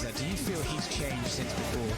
Loco, do you feel he's changed since before?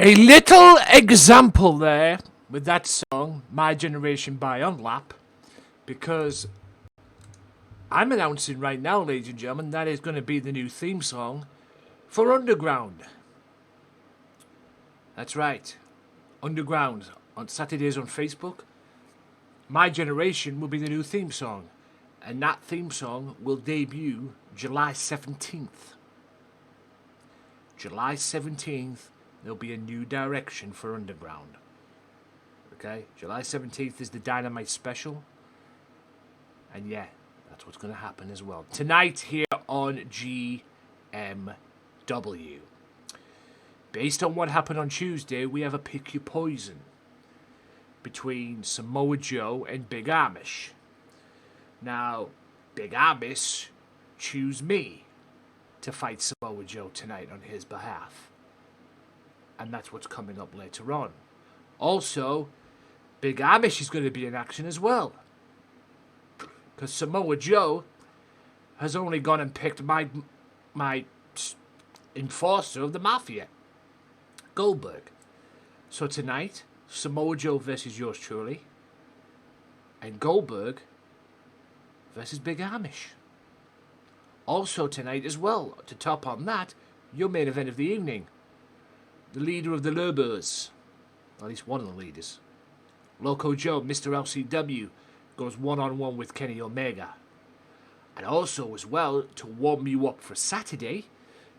A little example there with that song, My Generation by ONLAP, because I'm announcing right now, ladies and gentlemen, that is going to be the new theme song for Underground. That's right, Underground, on Saturdays on Facebook. My Generation will be the new theme song, and that theme song will debut July 17th. July 17th. There'll be a new direction for Underground. Okay? July 17th is the Dynamite special. And yeah, that's what's going to happen as well. Tonight here on GMW. Based on what happened on Tuesday, we have a pick your poison between Samoa Joe and Big Amish. Now, Big Amish choose me to fight Samoa Joe tonight on his behalf. And that's what's coming up later on. Also, Big Amish is going to be in action as well. Because Samoa Joe has only gone and picked my enforcer of the Mafia, Goldberg. So tonight, Samoa Joe versus yours truly. And Goldberg versus Big Amish. Also tonight as well, to top on that, your main event of the evening. The leader of the Lobos, at least one of the leaders, LocoxJoe, Mr. LCW, goes one-on-one with Kenny Omega. And also, as well, to warm you up for Saturday,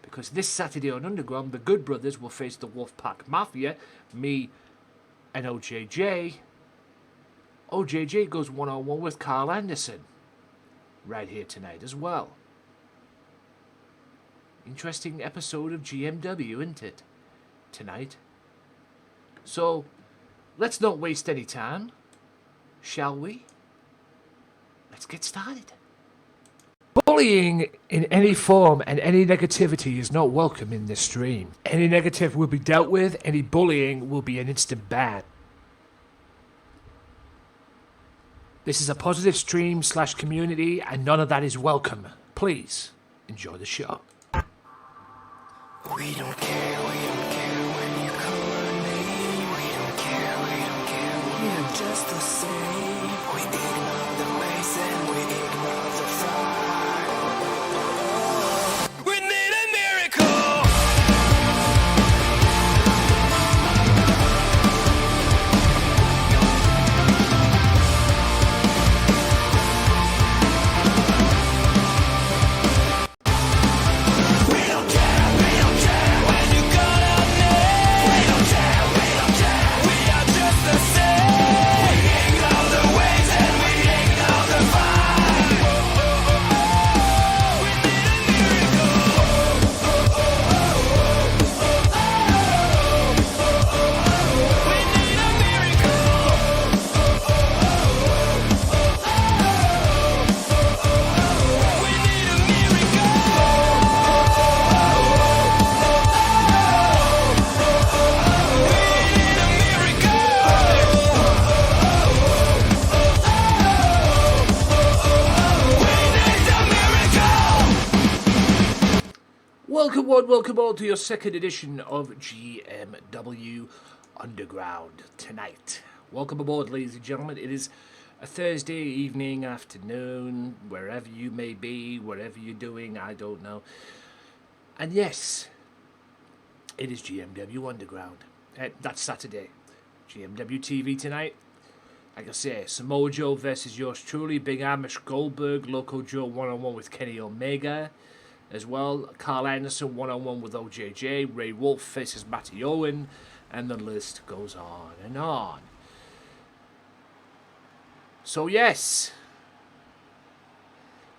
because this Saturday on Underground, the Good Brothers will face the Wolfpack Mafia, me and OJJ. OJJ goes one-on-one with Karl Anderson, right here tonight as well. Interesting episode of GMW, isn't it? Tonight. So, let's not waste any time, shall we? Let's get started. Bullying in any form and any negativity is not welcome in this stream. Any negative will be dealt with, any bullying will be an instant ban. This is a positive stream / community and none of that is welcome. Please, enjoy the show. We don't care when you call me. We don't care we're just the same. We ignore the race and we ignore the fight. We need aboard, welcome all to your second edition of GMW Underground tonight. Welcome aboard, ladies and gentlemen. It is a Thursday evening, afternoon, wherever you may be, wherever you're doing, I don't know. And yes, it is GMW Underground. That's Saturday. GMW TV tonight. Like I say, Samoa Joe versus yours truly, Big Amish Goldberg, LocoxJoe one-on-one with Kenny Omega. As well, Karl Anderson one-on-one with OJJ, Ray Wolf faces Matty OWEN, and the list goes on and on. So yes,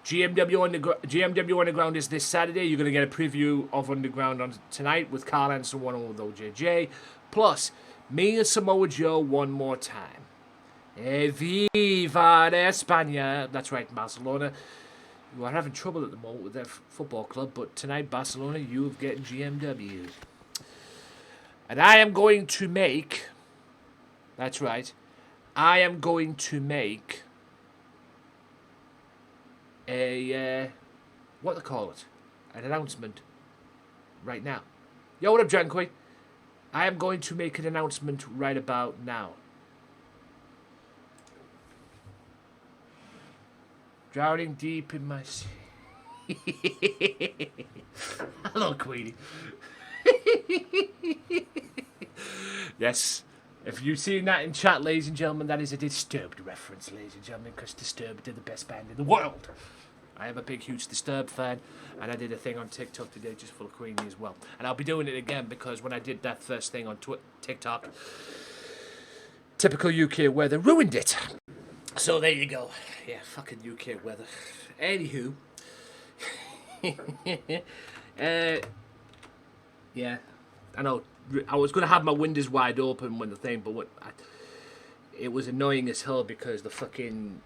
GMW Underground is this Saturday. You're going to get a preview of Underground on tonight with Karl Anderson one-on-one with OJJ, plus me and Samoa Joe one more time. Viva de España! That's right, Barcelona. You are having trouble at the moment with their football club, but tonight, Barcelona, you've getting GMW. And I am going to make... That's right. I am going to make a... what do they call it? An announcement right now. Yo, what up, Janquay? I am going to make an announcement right about now. Drowning deep in my sea. Hello, Queenie. Yes, if you've seen that in chat, ladies and gentlemen, that is a Disturbed reference, ladies and gentlemen, because Disturbed are the best band in the world. I am a big, huge Disturbed fan, and I did a thing on TikTok today just full of Queenie as well. And I'll be doing it again because when I did that first thing on TikTok, typical UK weather ruined it. So there you go. Yeah, fucking UK weather. Anywho. Yeah. I know. I was going to have my windows wide open when the thing, but it was annoying as hell because the fucking...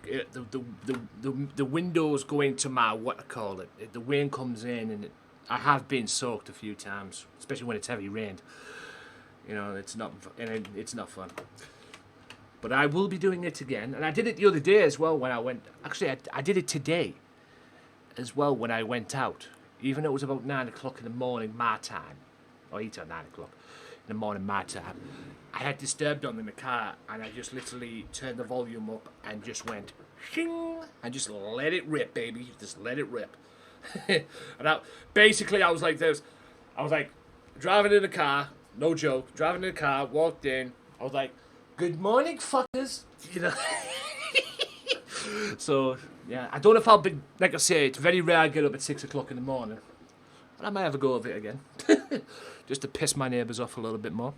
The windows going to my... What I call it. The rain comes in and I have been soaked a few times. Especially when it's heavy rained. You know, it's not fun. But I will be doing it again. And I did it the other day as well when I went... Actually, I did it today as well when I went out. Even though it was about 9 o'clock in the morning, my time. Or 8 or 9 o'clock in the morning, my time. I had Disturbed on in the car and I just literally turned the volume up and just went... Shing! And just let it rip, baby. Just let it rip. And basically, I was like this. I was like, driving in the car. No joke. Driving in the car, walked in. I was like... Good morning, fuckers. You know. So, yeah. I don't know if I'll be... Like I say, it's very rare I get up at 6 o'clock in the morning. But I might have a go of it again. Just to piss my neighbours off a little bit more.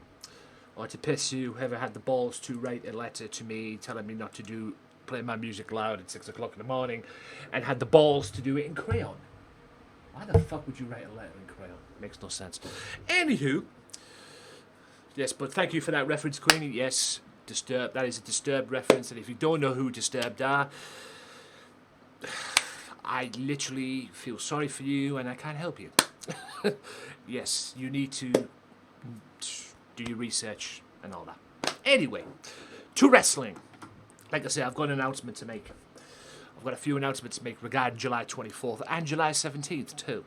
Or to piss whoever had the balls to write a letter to me telling me not to play my music loud at 6 o'clock in the morning. And had the balls to do it in crayon. Why the fuck would you write a letter in crayon? Makes no sense. Anywho... Yes, but thank you for that reference, Queenie. Yes, Disturbed. That is a Disturbed reference. And if you don't know who Disturbed are, I literally feel sorry for you and I can't help you. Yes, you need to do your research and all that. Anyway, to wrestling. Like I say, I've got an announcement to make. I've got a few announcements to make regarding July 24th and July 17th too.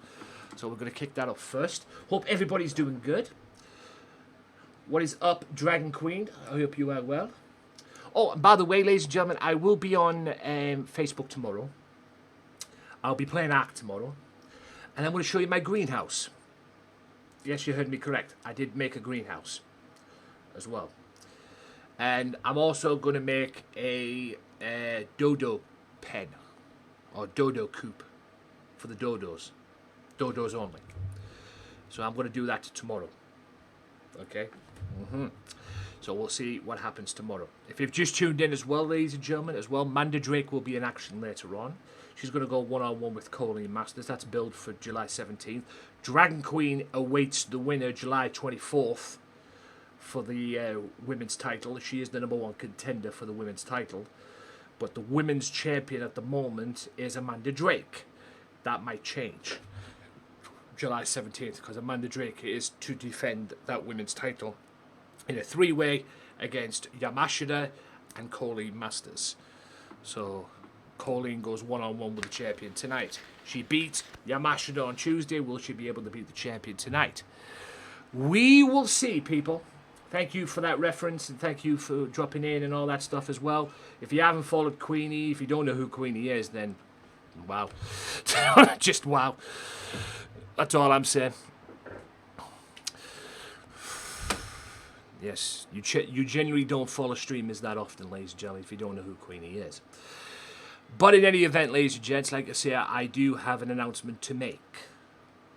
So we're going to kick that off first. Hope everybody's doing good. What is up, Dragon Queen? I hope you are well. Oh, and by the way, ladies and gentlemen, I will be on Facebook tomorrow. I'll be playing Ark tomorrow. And I'm going to show you my greenhouse. Yes, you heard me correct. I did make a greenhouse as well. And I'm also going to make a dodo pen. Or dodo coop. For the dodos. Dodos only. So I'm going to do that tomorrow. Okay? So we'll see what happens tomorrow. If you've just tuned in as well, ladies and gentlemen, as well, Manda Drake will be in action later on. She's going to go one-on-one with COLLEEN Masters. That's billed for July 17th. Dragon Queen awaits the winner July 24th for the women's title. She is the #1 contender for the women's title. But the women's champion at the moment is Amanda Drake. That might change. July 17th, because Amanda Drake is to defend that women's title in a 3-way against Yamashita and COLLEEN Masters. So COLLEEN goes one-on-one with the champion tonight. She beat Yamashita on Tuesday. Will she be able to beat the champion tonight? We will see, people. Thank you for that reference, and thank you for dropping in and all that stuff as well. If you haven't followed Queenie, if you don't know who Queenie is, then wow. Just wow. That's all I'm saying. Yes, you generally don't follow streamers that often, ladies and gentlemen, if you don't know who Queenie is. But in any event, ladies and gents, like I say, I do have an announcement to make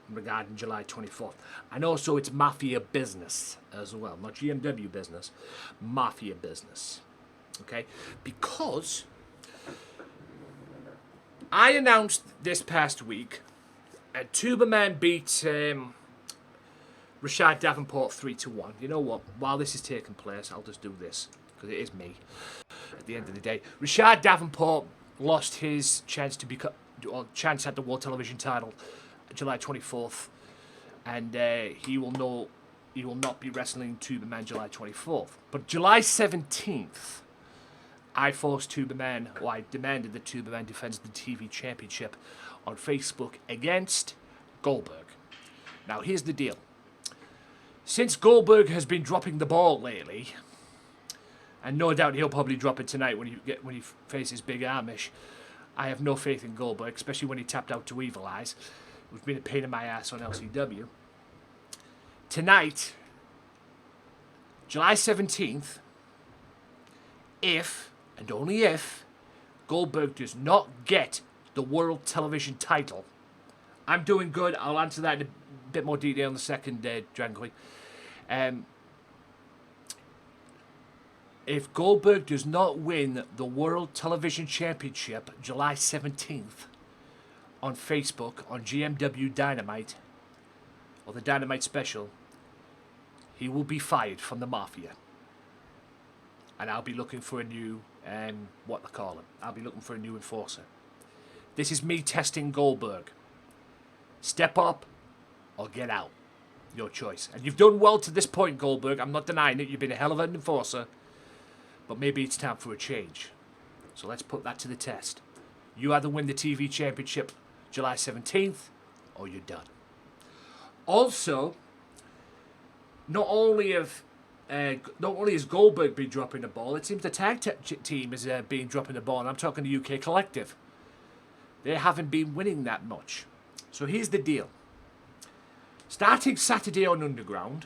regarding July 24th. And also, it's Mafia business as well. Not GMW business, Mafia business. Okay? Because I announced this past week, and Tuberman beat Rashad Davenport 3-1. You know what? While this is taking place, I'll just do this, because it is me. At the end of the day, Rashad Davenport lost his chance to become chance at the World Television title July 24th, and he will not be wrestling Tuberman July 24th. But July 17th, I forced Tuberman, or I demanded that Tuberman defends the TV Championship on Facebook against Goldberg. Now, here's the deal. Since Goldberg has been dropping the ball lately, and no doubt he'll probably drop it tonight when he faces Big Amish, I have no faith in Goldberg, especially when he tapped out to Evil Eyes, who's been a pain in my ass on LCW. Tonight, July 17th, if, and only if, Goldberg does not get the World Television title, I'm doing good. I'll answer that in a bit more detail in the second, Dragon Queen. If Goldberg does not win the World Television Championship July 17th on Facebook, on GMW Dynamite, or the Dynamite Special, he will be fired from the Mafia. And I'll be looking for a new, what they call him. I'll be looking for a new enforcer. This is me testing Goldberg. Step up or get out. Your choice. And you've done well to this point, Goldberg. I'm not denying it. You've been a hell of an enforcer. But maybe it's time for a change. So let's put that to the test. You either win the TV Championship July 17th, or you're done. Also, not only has Goldberg been dropping the ball, it seems the tag team is been dropping the ball, and I'm talking the UK Collective. They haven't been winning that much. So here's the deal. Starting Saturday on Underground,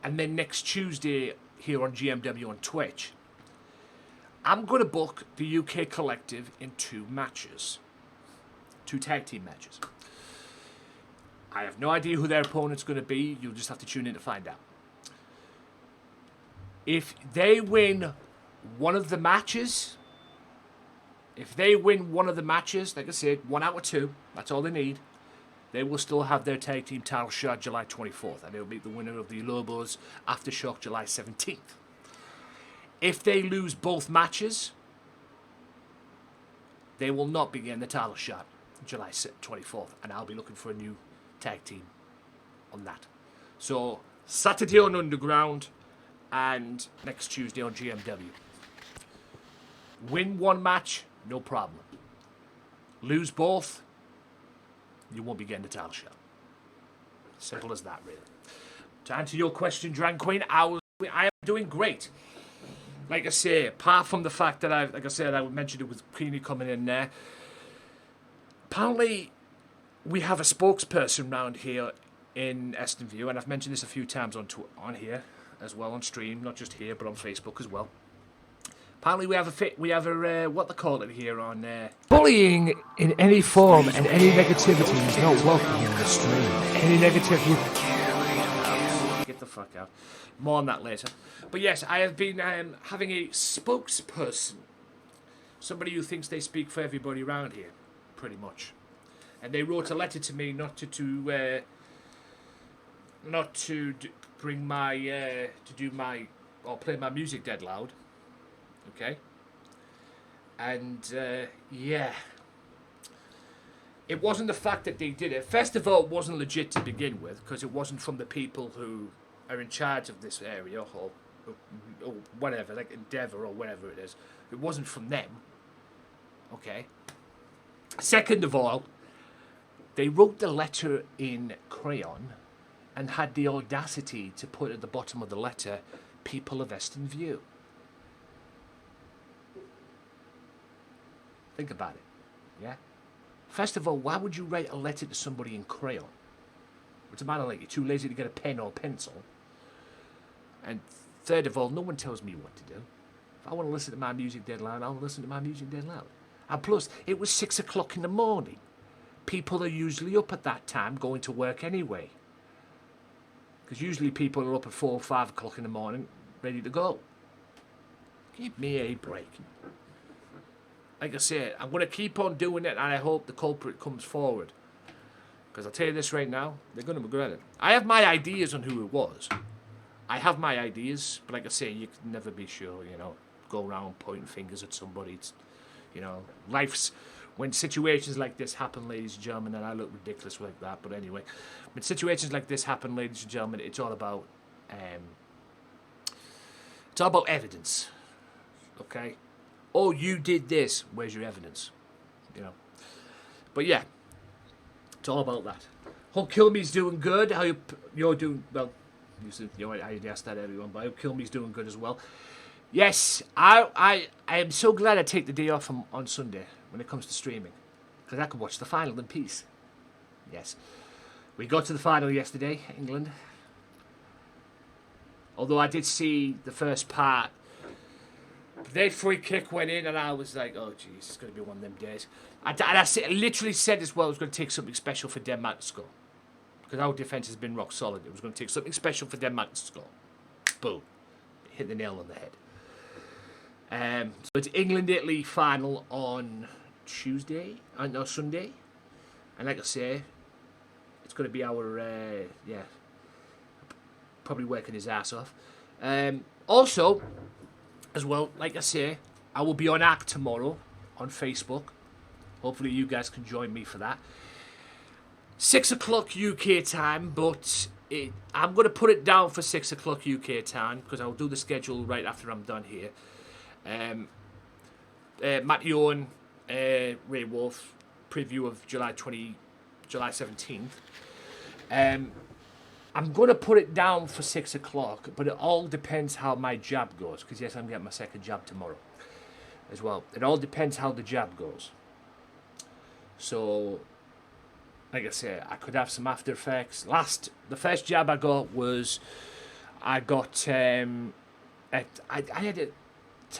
and then next Tuesday here on GMW on Twitch, I'm going to book the UK Collective in 2 matches. 2 tag team matches. I have no idea who their opponent's going to be. You'll just have to tune in to find out. If they win one of the matches, like I said, 1 out of 2, that's all they need, they will still have their tag team title shot July 24th, and they'll meet the winner of the Lobos Aftershock July 17th. If they lose both matches, they will not be getting the title shot July 24th, and I'll be looking for a new tag team on that. So, Saturday on Underground, and next Tuesday on GMW. Win 1 match, no problem. Lose both, you won't be getting the title shot. Simple as that, really. To answer your question, Dragon Queen, I am doing great. Like I say, apart from the fact that I mentioned it with Queenie coming in there. Apparently, we have a spokesperson around here in Estonview, and I've mentioned this a few times on here as well, on stream, not just here, but on Facebook as well. Apparently, we have a what they call it here on bullying in any form and any negativity is not welcome on the stream. Any negativity. Get the fuck out. More on that later. But yes, I have been having a spokesperson, somebody who thinks they speak for everybody around here, pretty much. And they wrote a letter to me not to bring my to do my or play my music dead loud. Okay. And yeah, it wasn't the fact that they did it. First of all, it wasn't legit to begin with, because it wasn't from the people who are in charge of this area or whatever, like Endeavour or whatever it is. It wasn't from them. Okay. Second of all, they wrote the letter in crayon and had the audacity to put at the bottom of the letter, people of Eston View. Think about it, yeah? First of all, why would you write a letter to somebody in crayon? What's the matter, like, you're too lazy to get a pen or pencil? And third of all, no one tells me what to do. If I want to listen to my music dead loud, I'll listen to my music dead loud. And plus, it was 6 o'clock in the morning. People are usually up at that time going to work anyway. Because usually people are up at 4 or 5 o'clock in the morning, ready to go. Give me a break. Like I said, I'm going to keep on doing it, and I hope the culprit comes forward. Because I'll tell you this right now, they're going to regret it. I have my ideas on who it was. I have my ideas, but like I say, you can never be sure, you know. Go around pointing fingers at somebody. It's, you know, life's... When situations like this happen, ladies and gentlemen, and I look ridiculous like that, but anyway, when situations like this happen, ladies and gentlemen, it's all about evidence, okay? Oh, you did this. Where's your evidence? You know. But yeah, it's all about that. Hope Kilme's doing good. How you're doing? Well, I asked that everyone, but I hope Kilme's doing good as well. Yes, I am so glad I take the day off on Sunday when it comes to streaming, because I could watch the final in peace. Yes. We got to the final yesterday, England. Although I did see the first part. Their free kick went in and I was like, oh jeez, it's going to be one of them days. I literally said as well it was going to take something special for Denmark to score. Because our defence has been rock solid. It was going to take something special for Denmark to score. Boom. Hit the nail on the head. So it's England-Italy final on Sunday. And like I say, it's going to be our, probably working his ass off. Also, as well, like I say, I will be on ACT tomorrow on Facebook. Hopefully you guys can join me for that. 6 o'clock UK time, but I'm going to put it down for 6 o'clock UK time because I'll do the schedule right after I'm done here. Matty Owen, Ray Wolf, preview of July 17th. I'm going to put it down for 6 o'clock, but it all depends how my jab goes. Because, yes, I'm getting my second jab tomorrow as well. It all depends how the jab goes. So, like I say, I could have some after effects. The first jab I got was, I had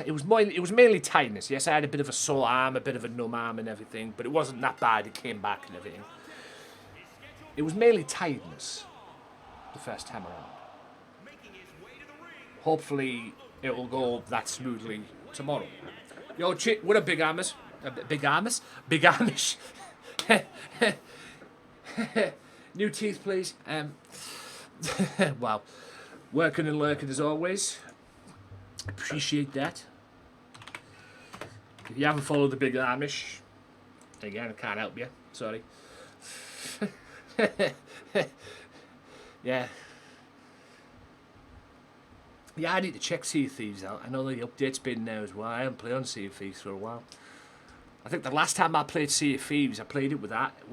it was mainly tightness. Yes, I had a bit of a sore arm, a bit of a numb arm and everything, but it wasn't that bad. It came back and everything. It was mainly tiredness the first time around. Hopefully, it will go that smoothly tomorrow. Yo, chick, what a big Amish. Big Amish? Big Amish. New teeth, please. Wow. Working and lurking as always. Appreciate that. If you haven't followed the Big Amish, again, I can't help you. Sorry. Yeah. Yeah, I need to check Sea of Thieves out. I know the update's been there as well. I haven't played on Sea of Thieves for a while. I think the last time I played Sea of Thieves, I played it with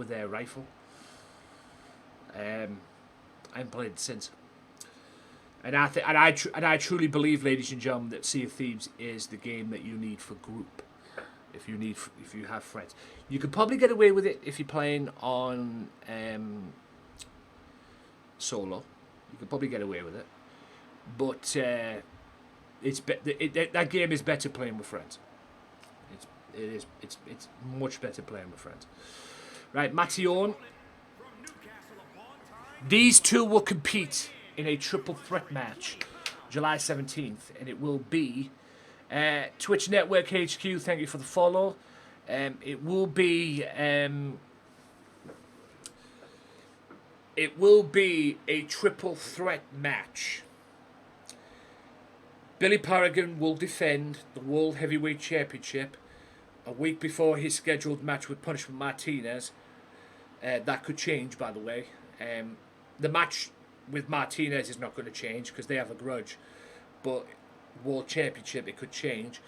their rifle. I haven't played it since. And I truly believe, ladies and gentlemen, that Sea of Thieves is the game that you need for group. If you have friends, you could probably get away with it if you're playing on solo. You could probably get away with it, but that game is better playing with friends. It's much better playing with friends. Right, Matty Owen. These two will compete in a triple threat match, July 17th, and it will be Twitch Network HQ. Thank you for the follow. It will be a triple threat match. Billy Paragon will defend the World Heavyweight Championship a week before his scheduled match with Punishment Martinez. That could change, by the way. The match with Martinez is not going to change because they have a grudge. But World Championship, it could change.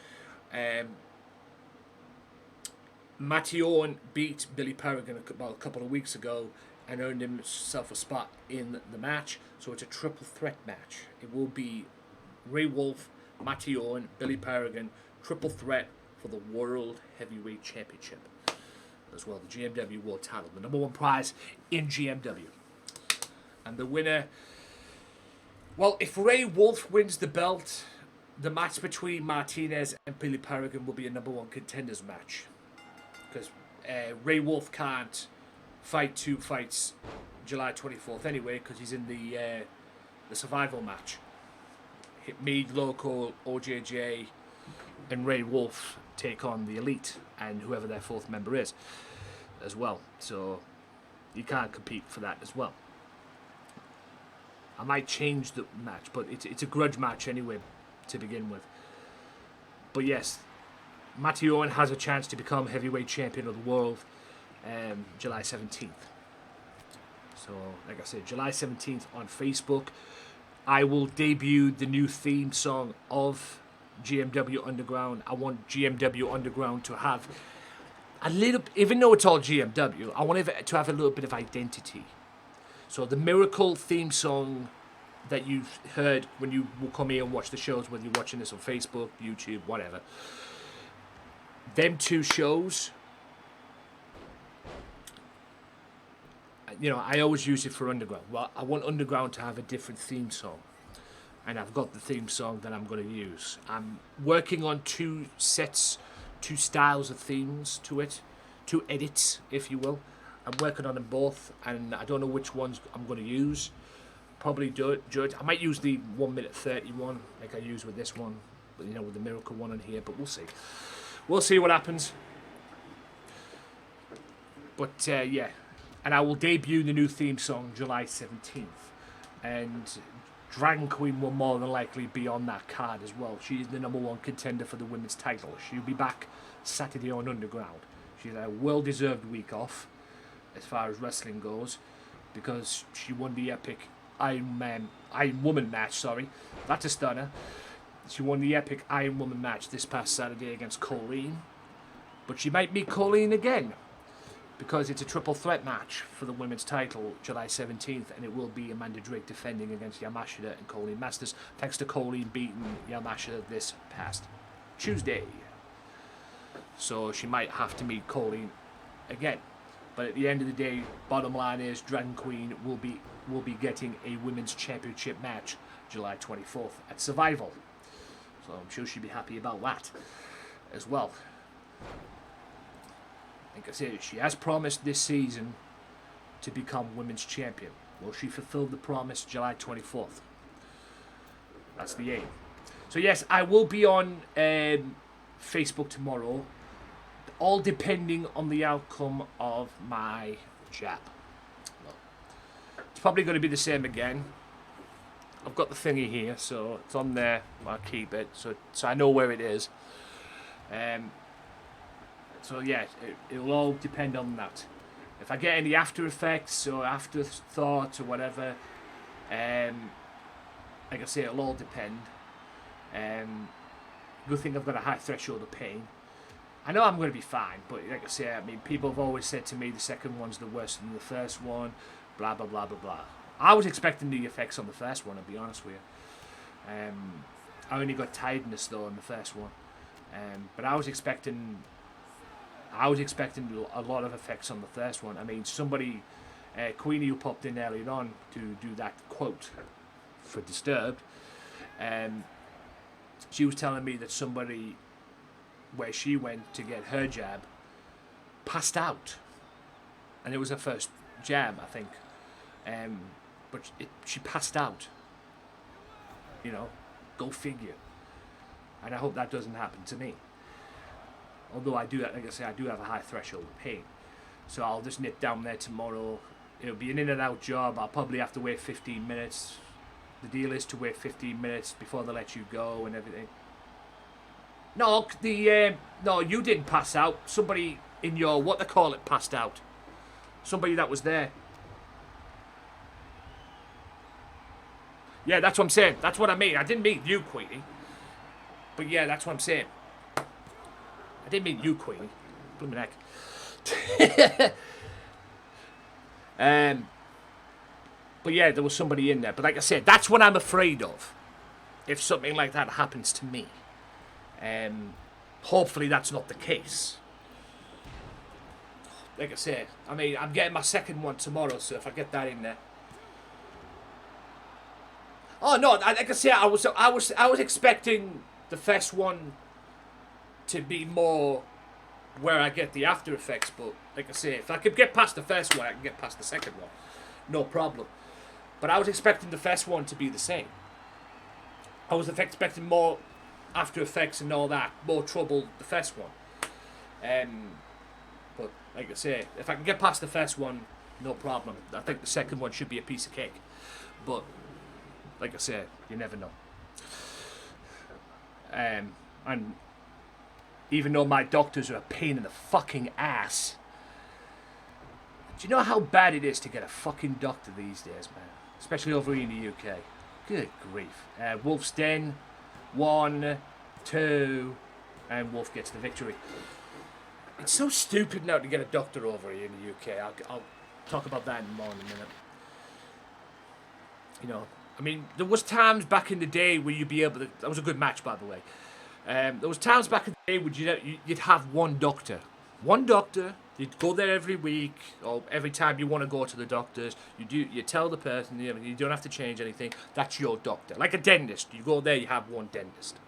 Matty Owen beat Billy Peregrine about a couple of weeks ago and earned himself a spot in the match. So it's a triple threat match. It will be Ray Wolf, Matty Owen, Billy Peregrine, triple threat for the World Heavyweight Championship. As well, the GMW World Title, the #1 prize in GMW. And the winner... Well, if Ray Wolf wins the belt, the match between Martinez and Billy Peregrine will be a #1 contenders match. Because Ray Wolf can't fight 2 fights July 24th anyway, because he's in the survival match. Me, Loco, OJJ, and Ray Wolf take on the Elite and whoever their 4th member is as well. So you can't compete for that as well. I might change the match, but it's a grudge match anyway to begin with. But yes, Matty Owen has a chance to become heavyweight champion of the world July 17th. So, like I said, July 17th on Facebook. I will debut the new theme song of GMW Underground. I want GMW Underground to have a little, even though it's all GMW, I want it to have a little bit of identity. So the Miracle theme song that you've heard when you will come here and watch the shows, whether you're watching this on Facebook, YouTube, whatever. Them 2 shows, you know, I always use it for Underground. Well, I want Underground to have a different theme song. And I've got the theme song that I'm going to use. I'm working on 2 sets, 2 styles of themes to it. 2 edits, if you will. I'm working on them both, and I don't know which ones I'm going to use. Probably judge. I might use the 1 minute 31 like I use with this one, but you know, with the Miracle one on here. But we'll see. We'll see what happens. But yeah, and I will debut the new theme song July 17th, and Dragon Queen will more than likely be on that card as well. She's the #1 contender for the women's title. She'll be back Saturday on Underground. She's had a well-deserved week off as far as wrestling goes, because she won the epic Iron Woman match, sorry. That's a stunner. She won the epic Iron Woman match this past Saturday against COLLEEN. But she might meet COLLEEN again, because it's a triple threat match for the women's title July 17th, and it will be Amanda Drake defending against Yamashita and COLLEEN Masters, thanks to COLLEEN beating Yamashita this past Tuesday. So she might have to meet COLLEEN again. But at the end of the day, bottom line is Dragon Queen will be getting a women's championship match July 24th at Survival. So I'm sure she'll be happy about that as well. Like I said, she has promised this season to become women's champion. Will she fulfill the promise July 24th? That's the aim. So yes, I will be on Facebook tomorrow, all depending on the outcome of my jab. Well, it's probably going to be the same again. I've got the thingy here, so it's on there. I'll keep it, so I know where it is. So yeah, it'll all depend on that. If I get any after effects or afterthoughts or whatever, like I say, it'll all depend. Good thing I've got a high threshold of pain. I know I'm going to be fine, but like I say, I mean, people have always said to me the second one's the worst than the first one, blah, blah, blah, blah, blah. I was expecting the effects on the first one, I'll be honest with you. I only got tiredness, though, on the first one. But I was expecting a lot of effects on the first one. I mean, somebody, Queenie, who popped in earlier on to do that quote for Disturbed, she was telling me that somebody, where she went to get her jab, passed out. And it was her first jab, I think. But she passed out. You know, go figure. And I hope that doesn't happen to me. Although I do, like I say, I do have a high threshold of pain. So I'll just nip down there tomorrow. It'll be an in and out job. I'll probably have to wait 15 minutes. The deal is to wait 15 minutes before they let you go and everything. No, no, you didn't pass out. Somebody in your, what they call it, passed out. Somebody that was there. Yeah, that's what I'm saying. That's what I mean. I didn't mean you, Queenie. But yeah, that's what I'm saying. I didn't mean you, Queenie. blooming heck. But yeah, there was somebody in there. But like I said, that's what I'm afraid of. If something like that happens to me. Hopefully that's not the case. Like I said, I mean, I'm getting my second one tomorrow, so if I get that in there. Oh no, like I said, I was expecting the first one to be more where I get the after effects, but like I say, if I could get past the first one, I can get past the second one. No problem. But I was expecting the first one to be the same. I was expecting more after effects and all that, more trouble the first one. But like I say, if I can get past the first one, no problem. I think the second one should be a piece of cake. But like I say, you never know. And even though my doctors are a pain in the fucking ass, do you know how bad it is to get a fucking doctor these days, man? Especially over here in the UK. Good grief. Wolf's Den, 1, 2, and Wolf gets the victory. It's so stupid now to get a doctor over here in the UK. I'll talk about that in more in a minute. You know, I mean, there was times back in the day where you'd be able to... That was a good match, by the way. There was times back in the day where you'd have one doctor. One doctor. You'd go there every week, or every time you want to go to the doctors. You tell the person, you don't have to change anything. That's your doctor. Like a dentist. You go there, you have one dentist.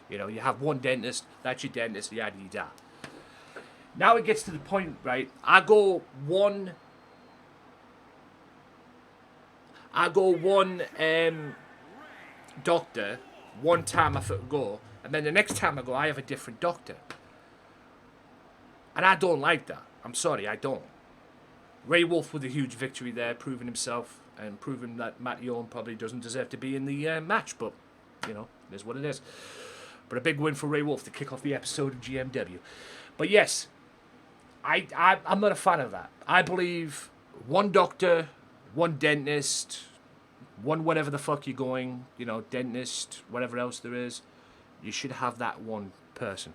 You know, you have one dentist. That's your dentist. Yada yada. Now it gets to the point, right? I go one doctor one time I go, and then the next time I go, I have a different doctor. And I don't like that. I'm sorry, I don't. Ray Wolf with a huge victory there, proving himself and proving that Matty probably doesn't deserve to be in the match, but, you know, it is what it is. But a big win for Ray Wolf to kick off the episode of GMW. But yes, I'm not a fan of that. I believe one doctor, one dentist, one whatever the fuck you're going, you know, dentist, whatever else there is, you should have that one person.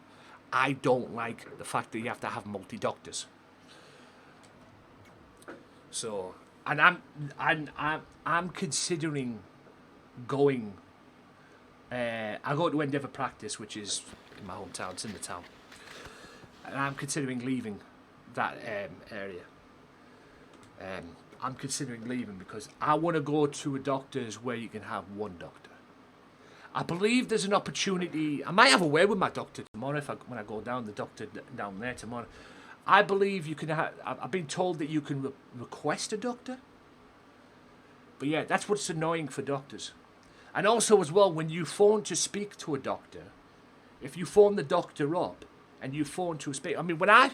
I don't like the fact that you have to have multi-doctors. So, and I'm considering going. I go to Endeavour Practice, which is in my hometown. It's in the town, and I'm considering leaving that area. I'm considering leaving because I want to go to a doctor's where you can have one doctor. I believe there's an opportunity. I might have a word with my doctor tomorrow when I go down. The doctor down there tomorrow. I believe you can have. I've been told that you can request a doctor. But yeah, that's what's annoying for doctors. And also as well, when you phone to speak to a doctor, if you phone the doctor up and you phone to speak, I mean, when I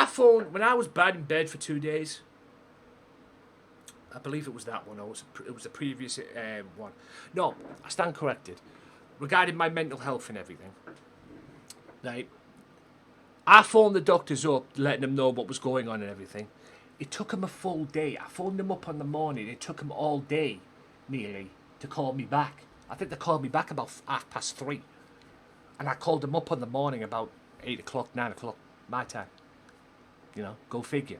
phoned when I was bad in bed for 2 days. I believe it was that one. It was the previous one. No, I stand corrected. Regarding my mental health and everything. Right. I phoned the doctors up, letting them know what was going on and everything. It took them a full day. I phoned them up on the morning. It took them all day, nearly, to call me back. I think they called me back about 3:30. And I called them up on the morning about 8 o'clock, 9 o'clock, my time. You know, go figure.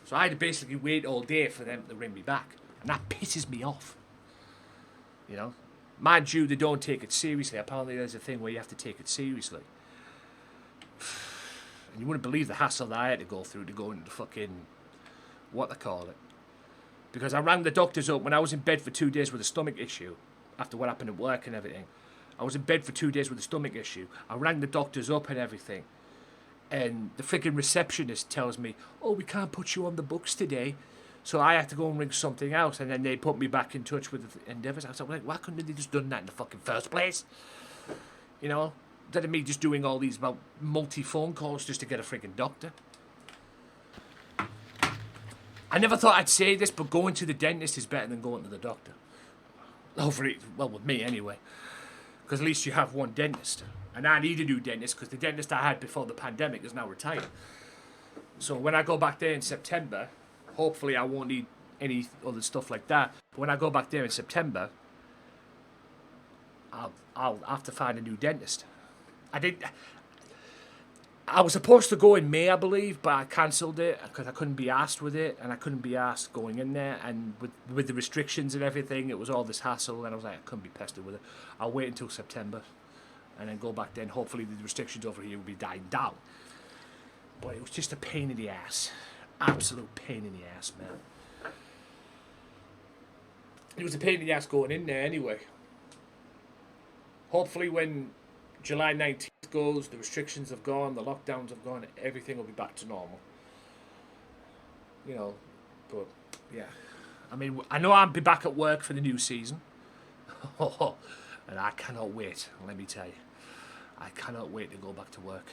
So I had to basically wait all day for them to ring me back. And that pisses me off. You know? Mind you, they don't take it seriously. Apparently there's a thing where you have to take it seriously. And you wouldn't believe the hassle that I had to go through to go into the fucking... what they call it. Because I rang the doctors up when I was in bed for 2 days with a stomach issue. After what happened at work and everything. I was in bed for 2 days with a stomach issue. I rang the doctors up and everything. And the freaking receptionist tells me, oh, we can't put you on the books today. So I had to go and ring something else. And then they put me back in touch with the Endeavours. I was like, why couldn't they just done that in the fucking first place? You know? Instead of me just doing all these multi-phone calls just to get a freaking doctor. I never thought I'd say this, but going to the dentist is better than going to the doctor. Well, with me anyway. Because at least you have one dentist. And I need a new dentist because the dentist I had before the pandemic is now retired. So when I go back there in September, hopefully I won't need any other stuff like that. But when I go back there in September, I'll have to find a new dentist. I was supposed to go in May, I believe, but I cancelled it because I couldn't be asked with it, and I couldn't be asked going in there, and with the restrictions and everything, it was all this hassle, and I was like, I couldn't be pestered with it. I'll wait until September, and then go back then. Hopefully the restrictions over here will be dying down. But it was just a pain in the ass. Absolute pain in the ass, man. It was a pain in the ass going in there anyway. Hopefully when July 19th goes, the restrictions have gone, the lockdowns have gone, everything will be back to normal. You know, but yeah. I mean, I know I'll be back at work for the new season. And I cannot wait, let me tell you. I cannot wait to go back to work.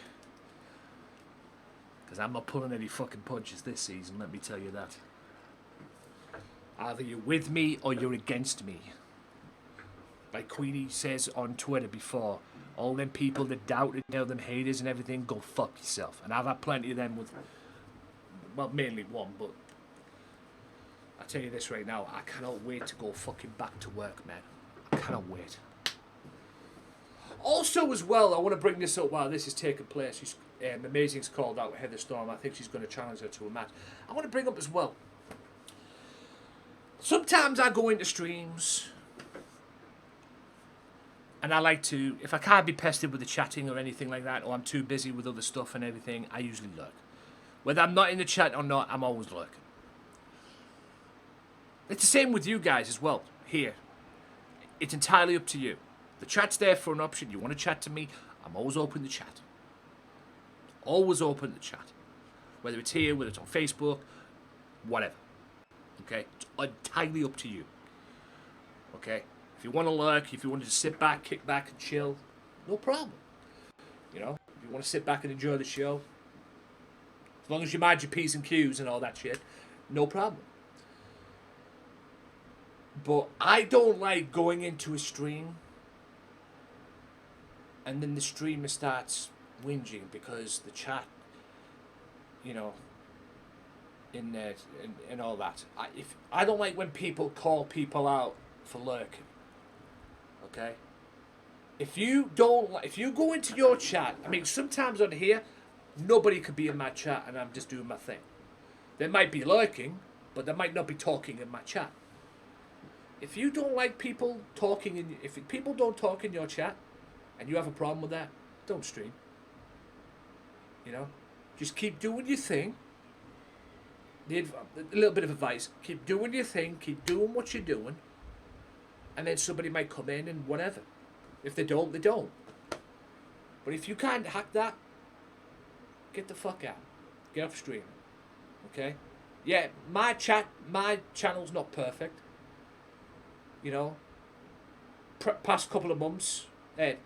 Because I'm not pulling any fucking punches this season, let me tell you that. Either you're with me or you're against me. Like Queenie says on Twitter before, all them people that doubted, you know, them haters and everything, go fuck yourself. And I've had plenty of them with, well, mainly one, but I tell you this right now, I cannot wait to go fucking back to work, man. I cannot wait. Also, as well, I want to bring this up while this is taking place. She's, Amazing's called out Heather Storm. I think she's going to challenge her to a match. I want to bring up as well. Sometimes I go into streams and I like to, if I can't be pestered with the chatting or anything like that, or I'm too busy with other stuff and everything, I usually lurk. Whether I'm not in the chat or not, I'm always lurking. It's the same with you guys as well, here. It's entirely up to you. The chat's there for an option. You want to chat to me, I'm always open to chat. Always open to chat. Whether it's here, whether it's on Facebook, whatever. Okay? It's entirely up to you. Okay? If you want to lurk, if you want to just sit back, kick back and chill, no problem. You know? If you want to sit back and enjoy the show, as long as you mind your P's and Q's and all that shit, no problem. But I don't like going into a stream and then the streamer starts whinging because the chat, you know, in there and all that. I don't like when people call people out for lurking. Okay? If you go into your chat, I mean, sometimes on here, nobody could be in my chat and I'm just doing my thing. They might be lurking, but they might not be talking in my chat. If you don't like people talking, if people don't talk in your chat, and you have a problem with that, don't stream. You know? Just keep doing your thing. A little bit of advice. Keep doing your thing, keep doing what you're doing, and then somebody might come in and whatever. If they don't, they don't. But if you can't hack that, get the fuck out. Get off stream. Okay? Yeah, my channel's not perfect. You know? Past couple of months,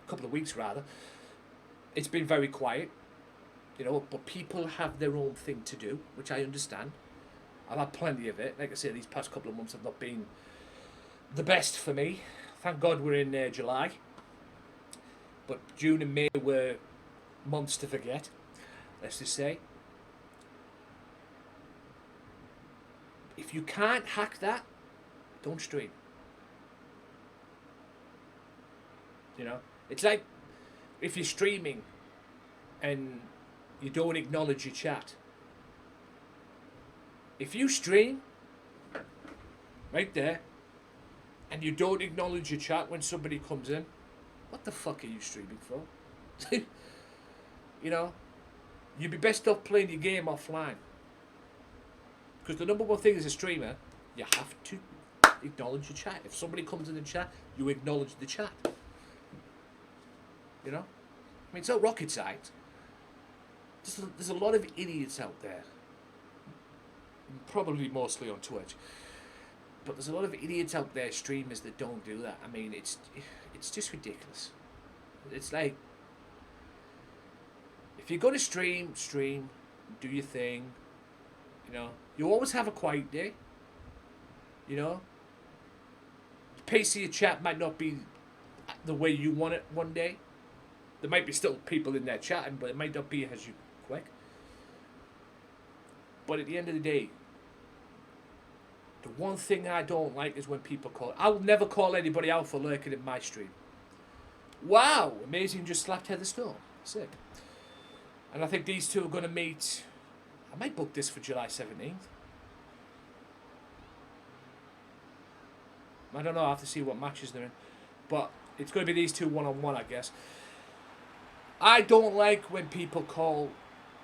couple of weeks rather, it's been very quiet. You know, but people have their own thing to do, which I understand. I've had plenty of it. Like I say, these past couple of months have not been the best for me. Thank God we're in July. But June and May were months to forget, let's just say. If you can't hack that, don't stream. You know? It's like if you're streaming and you don't acknowledge your chat. If you stream, right there, and you don't acknowledge your chat when somebody comes in, what the fuck are you streaming for? You know? You'd be best off playing your game offline. Because the number one thing as a streamer, you have to acknowledge your chat. If somebody comes in the chat, you acknowledge the chat. You know? I mean, it's not rocket science. There's a lot of idiots out there. Probably mostly on Twitch. But there's a lot of idiots out there, streamers, that don't do that. I mean, it's just ridiculous. It's like, if you're going to stream, do your thing. You know, you always have a quiet day. You know, the pace of your chat might not be the way you want it one day. There might be still people in there chatting, but it might not be as you quick. But at the end of the day, the one thing I don't like is when people call. I will never call anybody out for lurking in my stream. Wow, Amazing just slapped Heather Storm. Sick. And I think these two are going to meet. I might book this for July 17th. I don't know. I have to see what matches they're in. But it's going to be these two one-on-one, I guess. I don't like when people call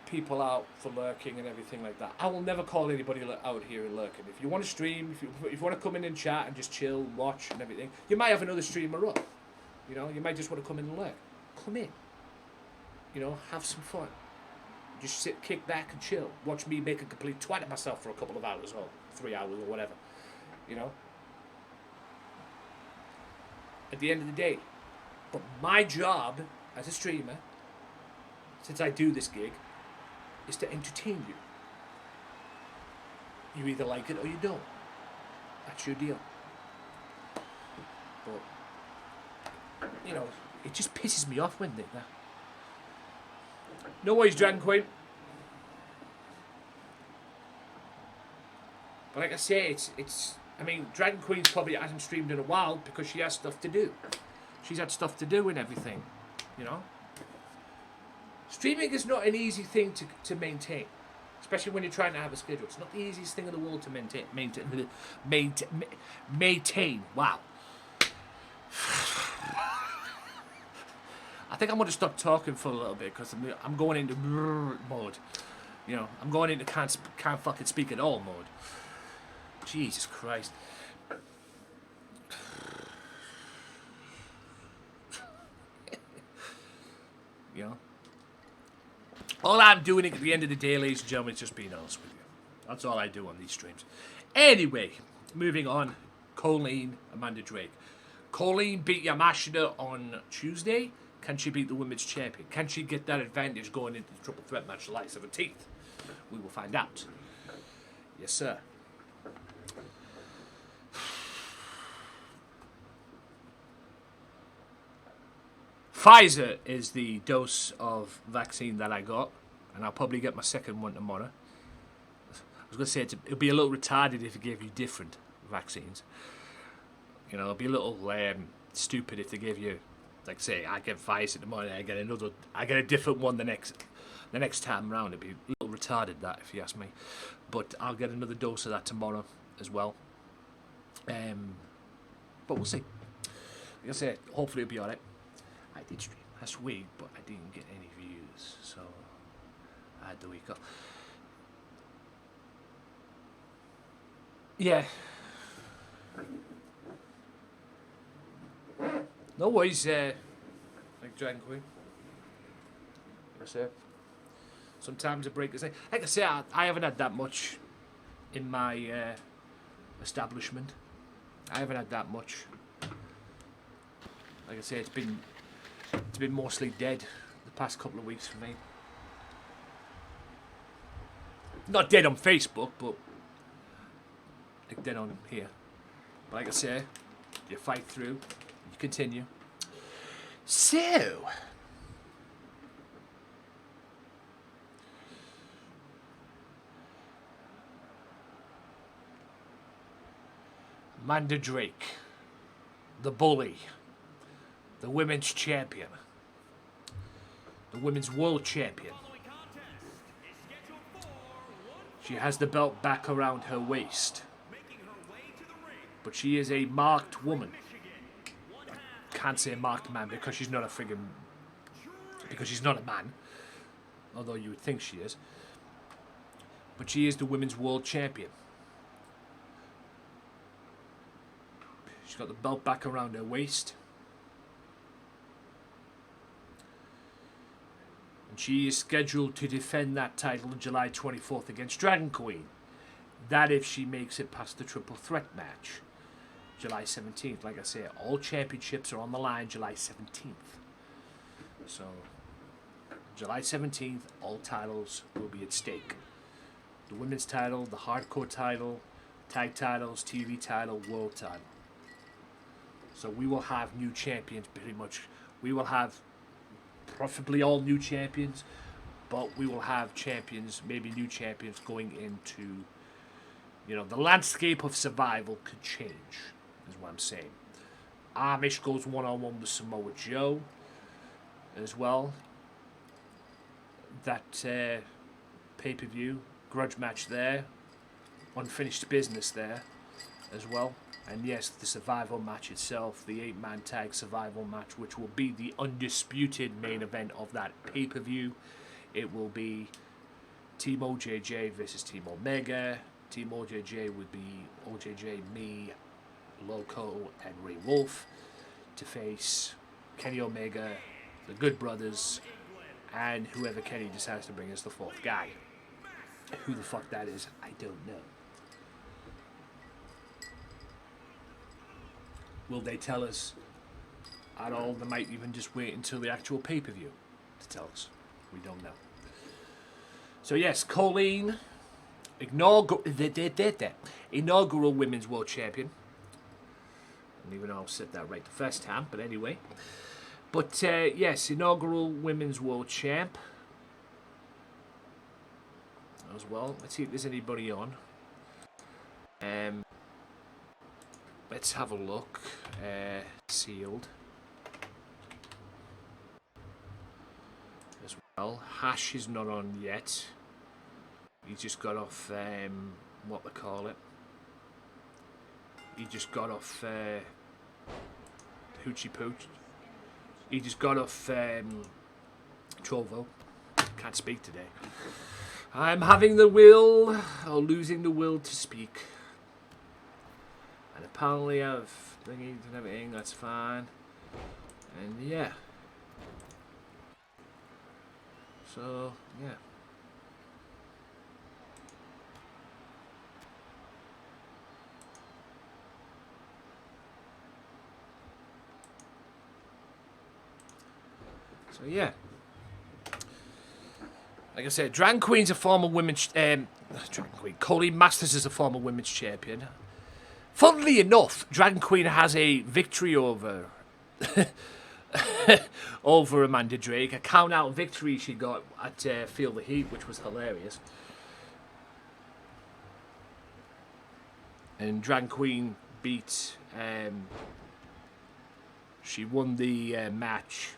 people out for lurking and everything like that. I will never call anybody out here and lurking. If you want to stream, if you want to come in and chat and just chill, watch and everything, you might have another streamer up. You know, you might just want to come in and lurk. Come in. You know, have some fun. Just sit, kick back and chill. Watch me make a complete twat of myself for a couple of hours or 3 hours or whatever. You know? At the end of the day. But my job as a streamer, since I do this gig, is to entertain you. You either like it or you don't. That's your deal. But, you know, it just pisses me off when they do that. No worries, Dragon Queen. But like I say, I mean, Dragon Queen's probably hasn't streamed in a while because she has stuff to do. She's had stuff to do and everything, you know. Streaming is not an easy thing to maintain, especially when you're trying to have a schedule. It's not the easiest thing in the world to maintain. Wow. I think I'm going to stop talking for a little bit because I'm going into mode. You know, I'm going into can't fucking speak at all mode. Jesus Christ. You know? All I'm doing at the end of the day, ladies and gentlemen, is just being honest with you. That's all I do on these streams. Anyway, moving on. COLLEEN, Amanda Drake. COLLEEN beat Yamashita on Tuesday. Can she beat the women's champion? Can she get that advantage going into the triple threat match July 17th? We will find out. Yes, sir. Pfizer is the dose of vaccine that I got, and I'll probably get my second one tomorrow. I was going to say it'll be a little retarded if it gave you different vaccines. You know, it'll be a little stupid if they gave you, like, say, I get Pfizer tomorrow, I get a different one the next time round. It'd be a little retarded, that, if you ask me. But I'll get another dose of that tomorrow as well. But we'll see. Like I say, hopefully it'll be alright. I did stream last week, but I didn't get any views, so I had the week off. Yeah. No worries, like Dragon Queen. That's it. Sometimes a break is like I say, I haven't had that much in my establishment. I haven't had that much. Like I say, it's been mostly dead the past couple of weeks for me. Not dead on Facebook, but like dead on here. But like I say, you fight through, you continue. So, Amanda Drake, the bully, the women's champion, the women's world champion. She has the belt back around her waist, but she is a marked woman. I can't say marked man because she's not because she's not a man, although you would think she is. But she is the women's world champion. She's got the belt back around her waist. And she is scheduled to defend that title on July 24th against Dragon Queen. That if she makes it past the triple threat match, July 17th. Like I say, all championships are on the line July 17th. So, July 17th, all titles will be at stake. The women's title, the hardcore title, tag titles, TV title, world title. So we will have new champions pretty much. We will have preferably all new champions, but we will have champions, maybe new champions going into, you know, the landscape of survival could change, is what I'm saying. Amish goes one-on-one with Samoa Joe as well. that pay-per-view, grudge match there, unfinished business there as well. And yes, the survival match itself, the 8-man tag survival match, which will be the undisputed main event of that pay-per-view. It will be Team OJJ versus Team Omega. Team OJJ would be OJJ, me, Loco, and Ray Wolf to face Kenny Omega, the Good Brothers, and whoever Kenny decides to bring as the 4th guy. Who the fuck that is, I don't know. Will they tell us at all? They might even just wait until the actual pay-per-view to tell us. We don't know. So yes, COLLEEN, inaugural Women's World Champion. I don't even know I'll set that right the first time, but anyway. But yes, inaugural Women's World Champ as well. Let's see if there's anybody on. Let's have a look. Sealed as well. Hash is not on yet. He just got off what they call it. He just got off Hoochie Pooch. He just got off Trovo. Can't speak today. I'm having the will, or losing the will to speak. And apparently I've thingied and everything, that's fine. And yeah. So, yeah. So yeah. Like I said, Drag Queen's a former women's Drag Queen. COLLEEN Masters is a former women's champion. Funnily enough, Drag Queen has a victory over over Amanda Drake. A count-out victory she got at Feel the Heat, which was hilarious. And Drag Queen beat... she won the match.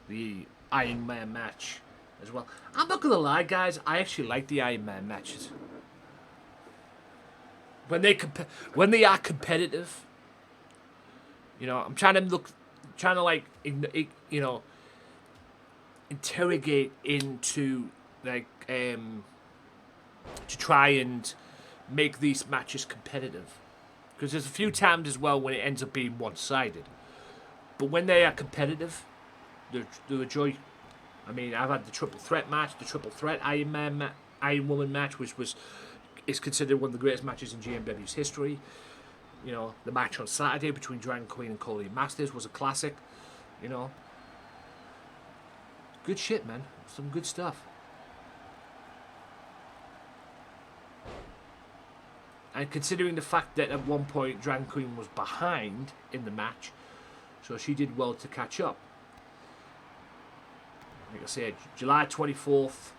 The Iron Man match as well. I'm not going to lie, guys. I actually like the Iron Man matches. When they are competitive, you know, I'm trying to like, you know, interrogate into like to try and make these matches competitive, because there's a few times as well when it ends up being one-sided. But when they are competitive, they're a joy. I mean, I've had the triple threat match, the triple threat Iron Woman match, which is considered one of the greatest matches in GMW's history. You know, the match on Saturday between Drag Queen and COLLEEN Masters was a classic. You know, good shit, man. Some good stuff. And considering the fact that at one point Drag Queen was behind in the match, so she did well to catch up. Like I said, July 24th,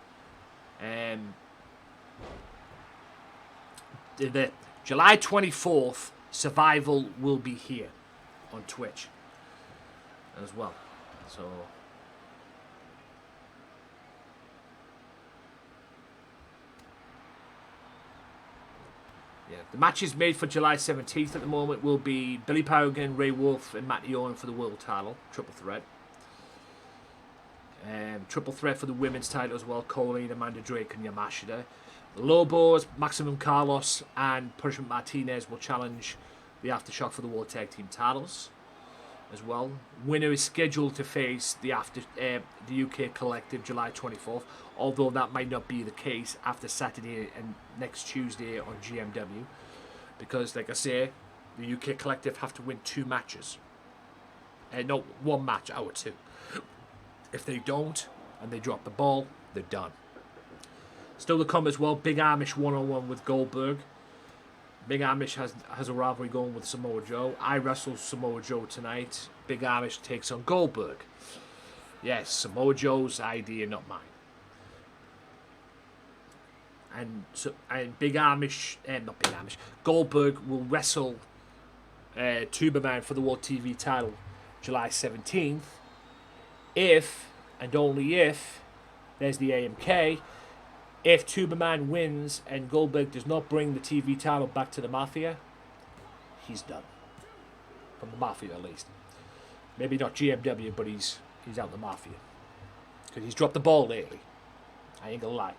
the July 24th Survival will be here on Twitch as well. So yeah, the matches made for July 17th at the moment will be Billy Paragon, Ray Wolf, and MATTY for the world title, triple threat. Triple threat for the women's title as well. COLLEEN, Amanda Drake, and Yamashita. The Lobos, Maximum Carlos, and Punishment Martinez will challenge the Aftershock for the World Tag Team titles as well. Winner is scheduled to face the UK Collective July 24th, although that might not be the case after Saturday and next Tuesday on GMW, because, like I say, the UK Collective have to win 2 matches. Not one match out of 2. If they don't, and they drop the ball, they're done. Still to come as well, Big Amish one-on-one with Goldberg. Big Amish has a rivalry going with Samoa Joe. I wrestle Samoa Joe tonight. Big Amish takes on Goldberg. Yes, Samoa Joe's idea, not mine. And Big Amish, not Big Amish, Goldberg will wrestle Tuberman for the World TV title July 17th. if, and only if, there's the AMK, if Tuberman wins and Goldberg does not bring the TV title back to the Mafia, he's done. From the Mafia, at least. Maybe not GMW, but he's out the Mafia. Because he's dropped the ball lately. I ain't gonna lie.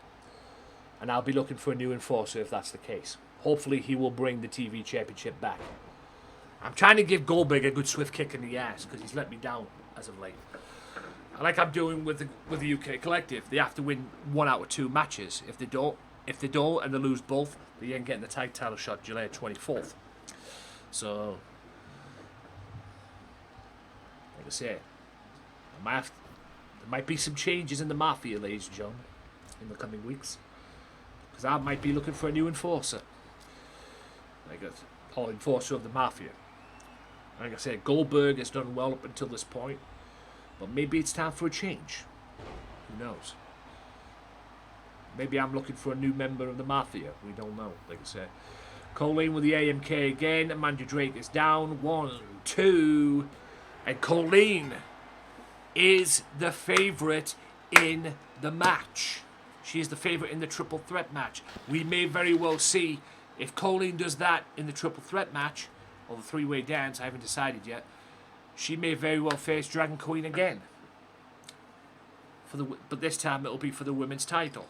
And I'll be looking for a new enforcer if that's the case. Hopefully he will bring the TV championship back. I'm trying to give Goldberg a good swift kick in the ass because he's let me down as of late. Like I'm doing with the UK Collective, they have to win 1 out of 2 matches. If they don't and they lose both, they ain't getting the tag title shot July 24th. So, like I said, there might be some changes in the Mafia, ladies and gentlemen, in the coming weeks. Because I might be looking for a new enforcer. Or enforcer of the Mafia. Like I said, Goldberg has done well up until this point. But maybe it's time for a change. Who knows? Maybe I'm looking for a new member of the Mafia. We don't know, like I said. COLLEEN with the AMK again. Amanda Drake is down. 1, 2. And COLLEEN is the favourite in the match. She is the favourite in the triple threat match. We may very well see if COLLEEN does that in the triple threat match, or the 3-way dance, I haven't decided yet. She may very well face Dragon Queen again. But this time it'll be for the women's title.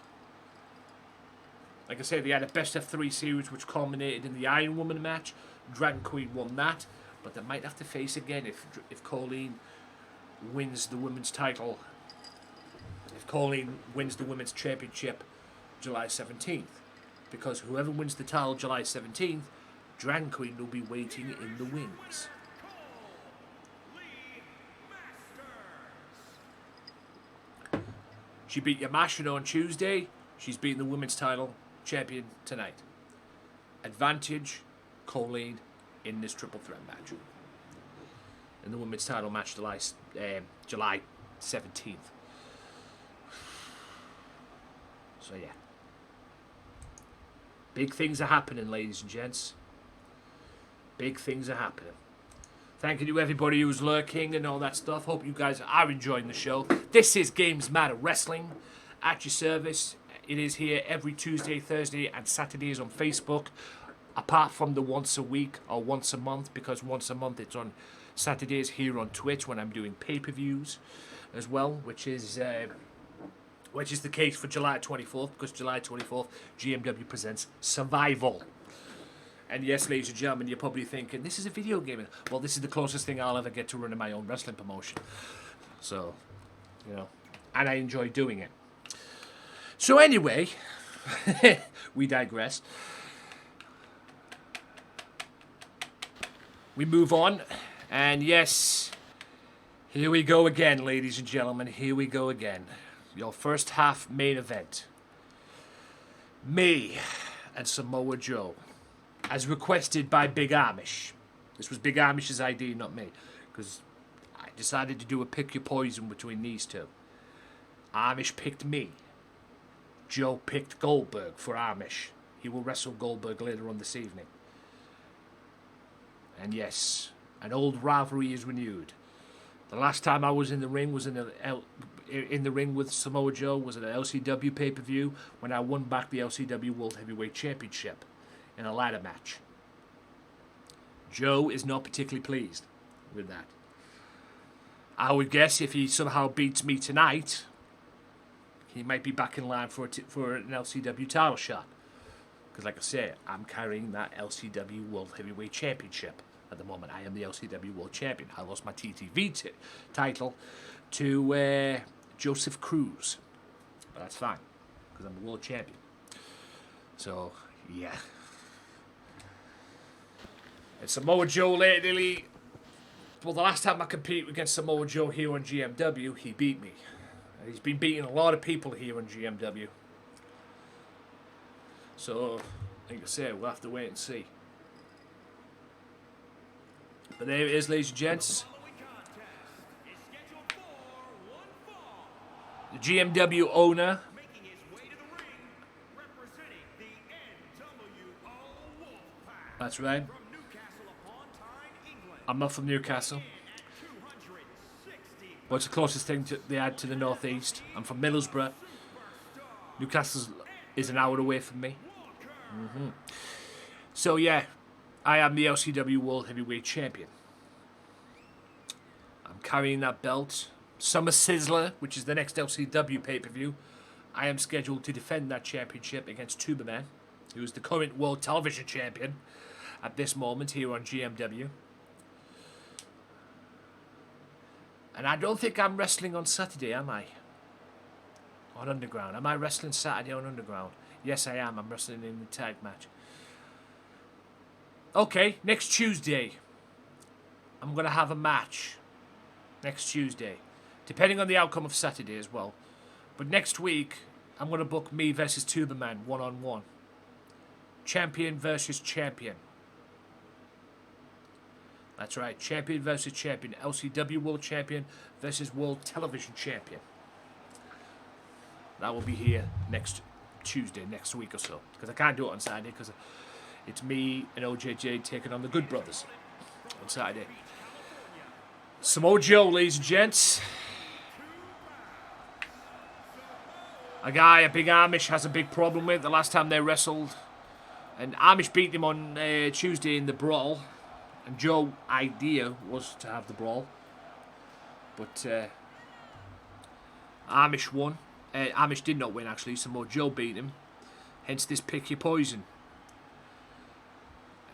Like I said, they had a best of 3 series which culminated in the Iron Woman match. Dragon Queen won that. But they might have to face again if COLLEEN wins the women's title. If COLLEEN wins the women's championship July 17th. Because whoever wins the title July 17th, Dragon Queen will be waiting in the wings. She beat Yamashita on Tuesday. She's beating the women's title champion tonight. Advantage, COLLEEN in this triple threat match. In the women's title match July 17th. So yeah. Big things are happening, ladies and gents. Big things are happening. Thank you to everybody who's lurking and all that stuff. Hope you guys are enjoying the show. This is Gamesmatter Wrestling at your service. It is here every Tuesday, Thursday, and Saturdays on Facebook. Apart from the once a week or once a month, because once a month it's on Saturdays here on Twitch when I'm doing pay-per-views as well, which is the case for July 24th, because July 24th, GMW presents Survival. And yes, ladies and gentlemen, you're probably thinking, this is a video game. Well, this is the closest thing I'll ever get to running my own wrestling promotion. So, you know, and I enjoy doing it. So anyway, we digress. We move on. And yes, here we go again, ladies and gentlemen. Here we go again. Your first half main event. Me and Samoa Joe. As requested by Big Amish. This was Big Amish's idea, not me. Because I decided to do a pick your poison between these two. Amish picked me. Joe picked Goldberg for Amish. He will wrestle Goldberg later on this evening. And yes, an old rivalry is renewed. The last time I was in the ring was in the ring with Samoa Joe was at an LCW pay-per-view when I won back the LCW World Heavyweight Championship in a ladder match. Joe is not particularly pleased with that. I would guess if he somehow beats me tonight, he might be back in line for an LCW title shot. Because like I said, I'm carrying that LCW World Heavyweight Championship at the moment. I am the LCW World Champion. I lost my TTV title to Joseph Cruz. But that's fine, because I'm the World Champion. So, yeah. And Samoa Joe lately, well, the last time I competed against Samoa Joe here on GMW, he beat me. He's been beating a lot of people here on GMW. So, like I said, we'll have to wait and see. But there it is, ladies and gents. The GMW owner. That's right. I'm not from Newcastle. But it's the closest thing they had to the northeast. I'm from Middlesbrough. Newcastle is an hour away from me. So yeah, I am the LCW World Heavyweight Champion. I'm carrying that belt. Summer Sizzler, which is the next LCW pay-per-view, I am scheduled to defend that championship against Tuberman, who is the current World Television Champion at this moment here on GMW. And I don't think I'm wrestling on Saturday, am I? On Underground. Am I wrestling Saturday on Underground? Yes, I am. I'm wrestling in the tag match. Okay, next Tuesday, I'm going to have a match. Next Tuesday. Depending on the outcome of Saturday as well. But next week, I'm going to book me versus Tuberman one-on-one. Champion versus champion. That's right, champion versus champion. LCW World Champion versus World Television Champion. That will be here next Tuesday, next week or so. Because I can't do it on Saturday because it's me and OJJ taking on the Good Brothers on Saturday. Samoa Joe, ladies and gents. A guy, a big Amish, has a big problem with the last time they wrestled. And Amish beat him on Tuesday in the brawl. And Joe's idea was to have the brawl. But Amish won. Amish did not win, actually. Samoa Joe beat him. Hence this pick your poison.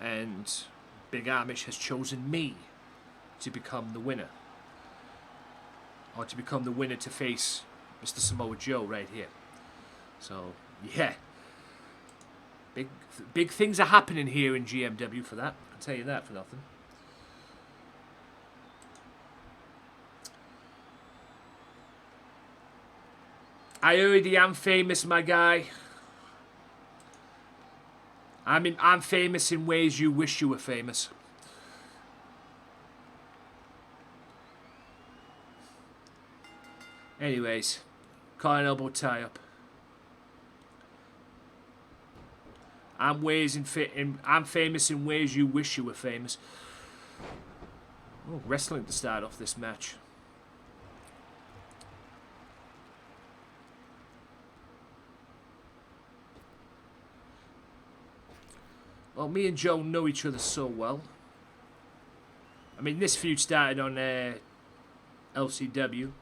And Big Amish has chosen me to become the winner. Or to become the winner to face Mr. Samoa Joe right here. So, yeah. Big things are happening here in GMW for that. I can tell you that for nothing. I already am famous, my guy. I'm famous in ways you wish you were famous. Anyways, car and elbow tie up. I'm famous in ways you wish you were famous. Oh, wrestling to start off this match. Well, me and Joe know each other so well. I mean, this feud started on LCW.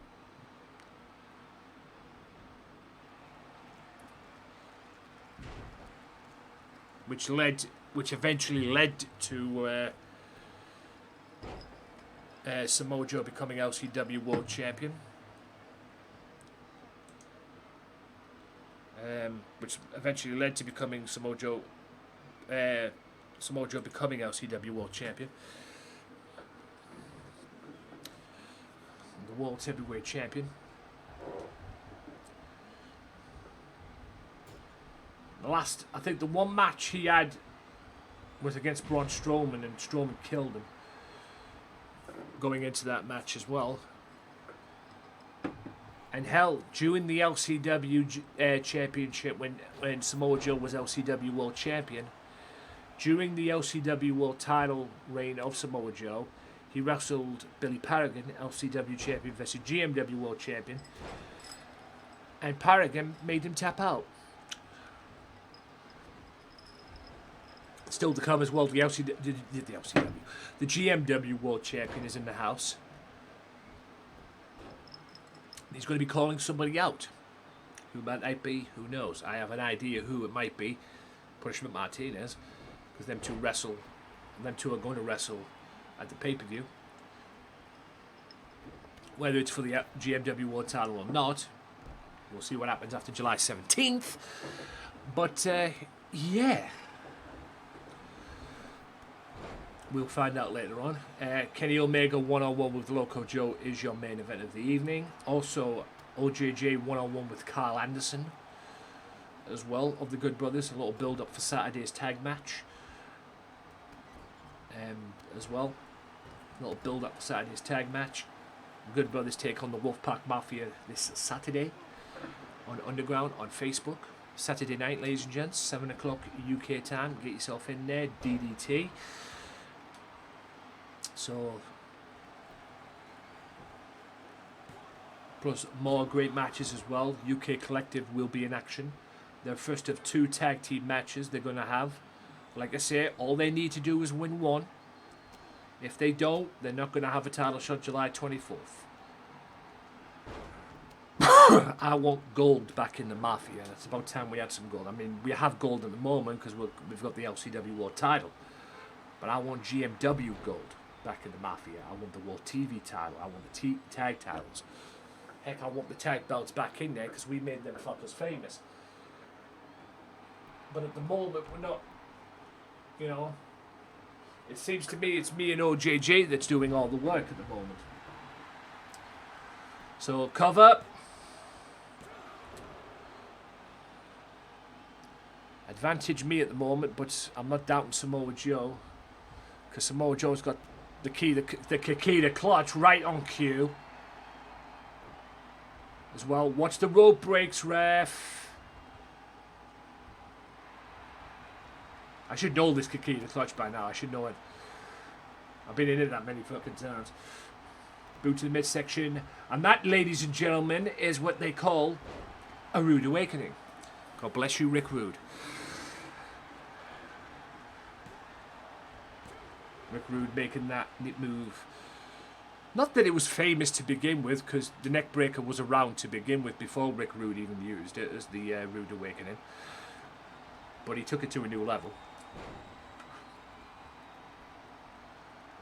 Which eventually led to Samoa Joe becoming LCW World Champion. Which eventually led to becoming Samoa Joe becoming LCW World Champion. The World Heavyweight Champion. I think the one match he had was against Braun Strowman, and Strowman killed him going into that match as well. And hell, during the LCW Championship, when Samoa Joe was LCW World Champion, during the LCW World title reign of Samoa Joe, he wrestled Billy Paragon, LCW Champion versus GMW World Champion, and Paragon made him tap out. Still to come as well, the GMW World Champion is in the house. He's going to be calling somebody out. Who that might be, who knows? I have an idea who it might be. Punishment Martinez. Because them two wrestle. And them two are going to wrestle at the pay-per-view. Whether it's for the GMW World title or not, we'll see what happens after July 17th. But, yeah. We'll find out later on. Kenny Omega one-on-one with LocoxJoe is your main event of the evening. Also, OJJ one-on-one with Karl Anderson as well, of the Good Brothers. A little build-up for Saturday's tag match as well. A little build-up for Saturday's tag match. The Good Brothers take on the Wolfpack Mafia this Saturday on Underground on Facebook. Saturday night, ladies and gents, 7 o'clock UK time. Get yourself in there, DDT. So, Plus more great matches as well. UK Collective will be in action. Their first of 2 tag team matches they're going to have. Like I say, all they need to do is win one. If they don't, they're not going to have a title shot July 24th. I want gold back in the Mafia. It's about time we had some gold. I mean, we have gold at the moment because we've got the LCW World title. But I want GMW gold back in the Mafia. I want the World TV title. I want the tag titles. Heck, I want the tag belts back in there because we made them fuckers famous. But at the moment, we're not, you know. It seems to me it's me and OJJ that's doing all the work at the moment. So, cover. Advantage me at the moment, but I'm not doubting Samoa Joe. Because Samoa Joe's got the Kikita clutch right on cue. As well. Watch the rope breaks, ref. I should know this Kikita clutch by now. I should know it. I've been in it that many fucking times. Boot to the midsection. And that, ladies and gentlemen, is what they call a rude awakening. God bless you, Rick Rude. Rick Rude making that move. Not that it was famous to begin with, because the neckbreaker was around to begin with before Rick Rude even used it as the rude awakening. But he took it to a new level.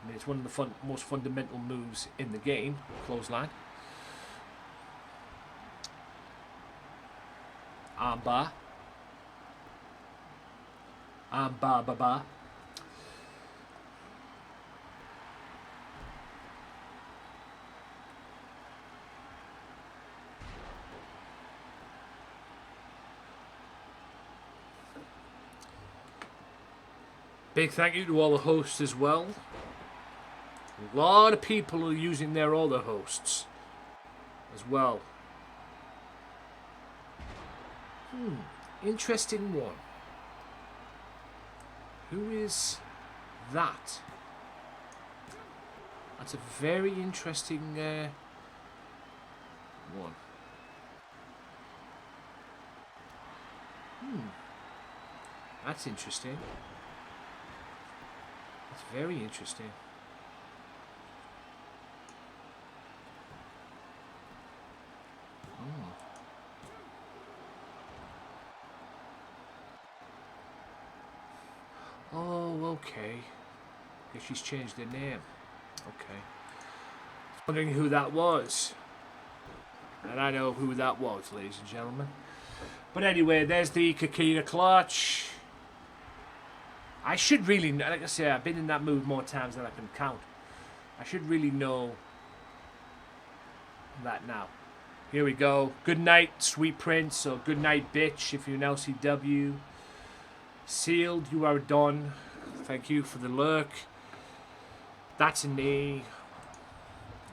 I mean, it's one of the most fundamental moves in the game. Clothesline. Armbar. Armbar, ba-ba. Big thank you to all the hosts as well. A lot of people are using their other hosts as well. Interesting one. Who is that? That's a very interesting one. That's interesting. That's very interesting. Oh, okay. Guess she's changed her name. Okay. Wondering who that was. And I know who that was, ladies and gentlemen. But anyway, there's the Kikita clutch. I should really, like I say, I've been in that move more times than I can count. I should really know that now. Here we go. Good night, sweet prince, or good night, bitch, if you're an LCW. Sealed, you are done. Thank you for the lurk. That's a knee.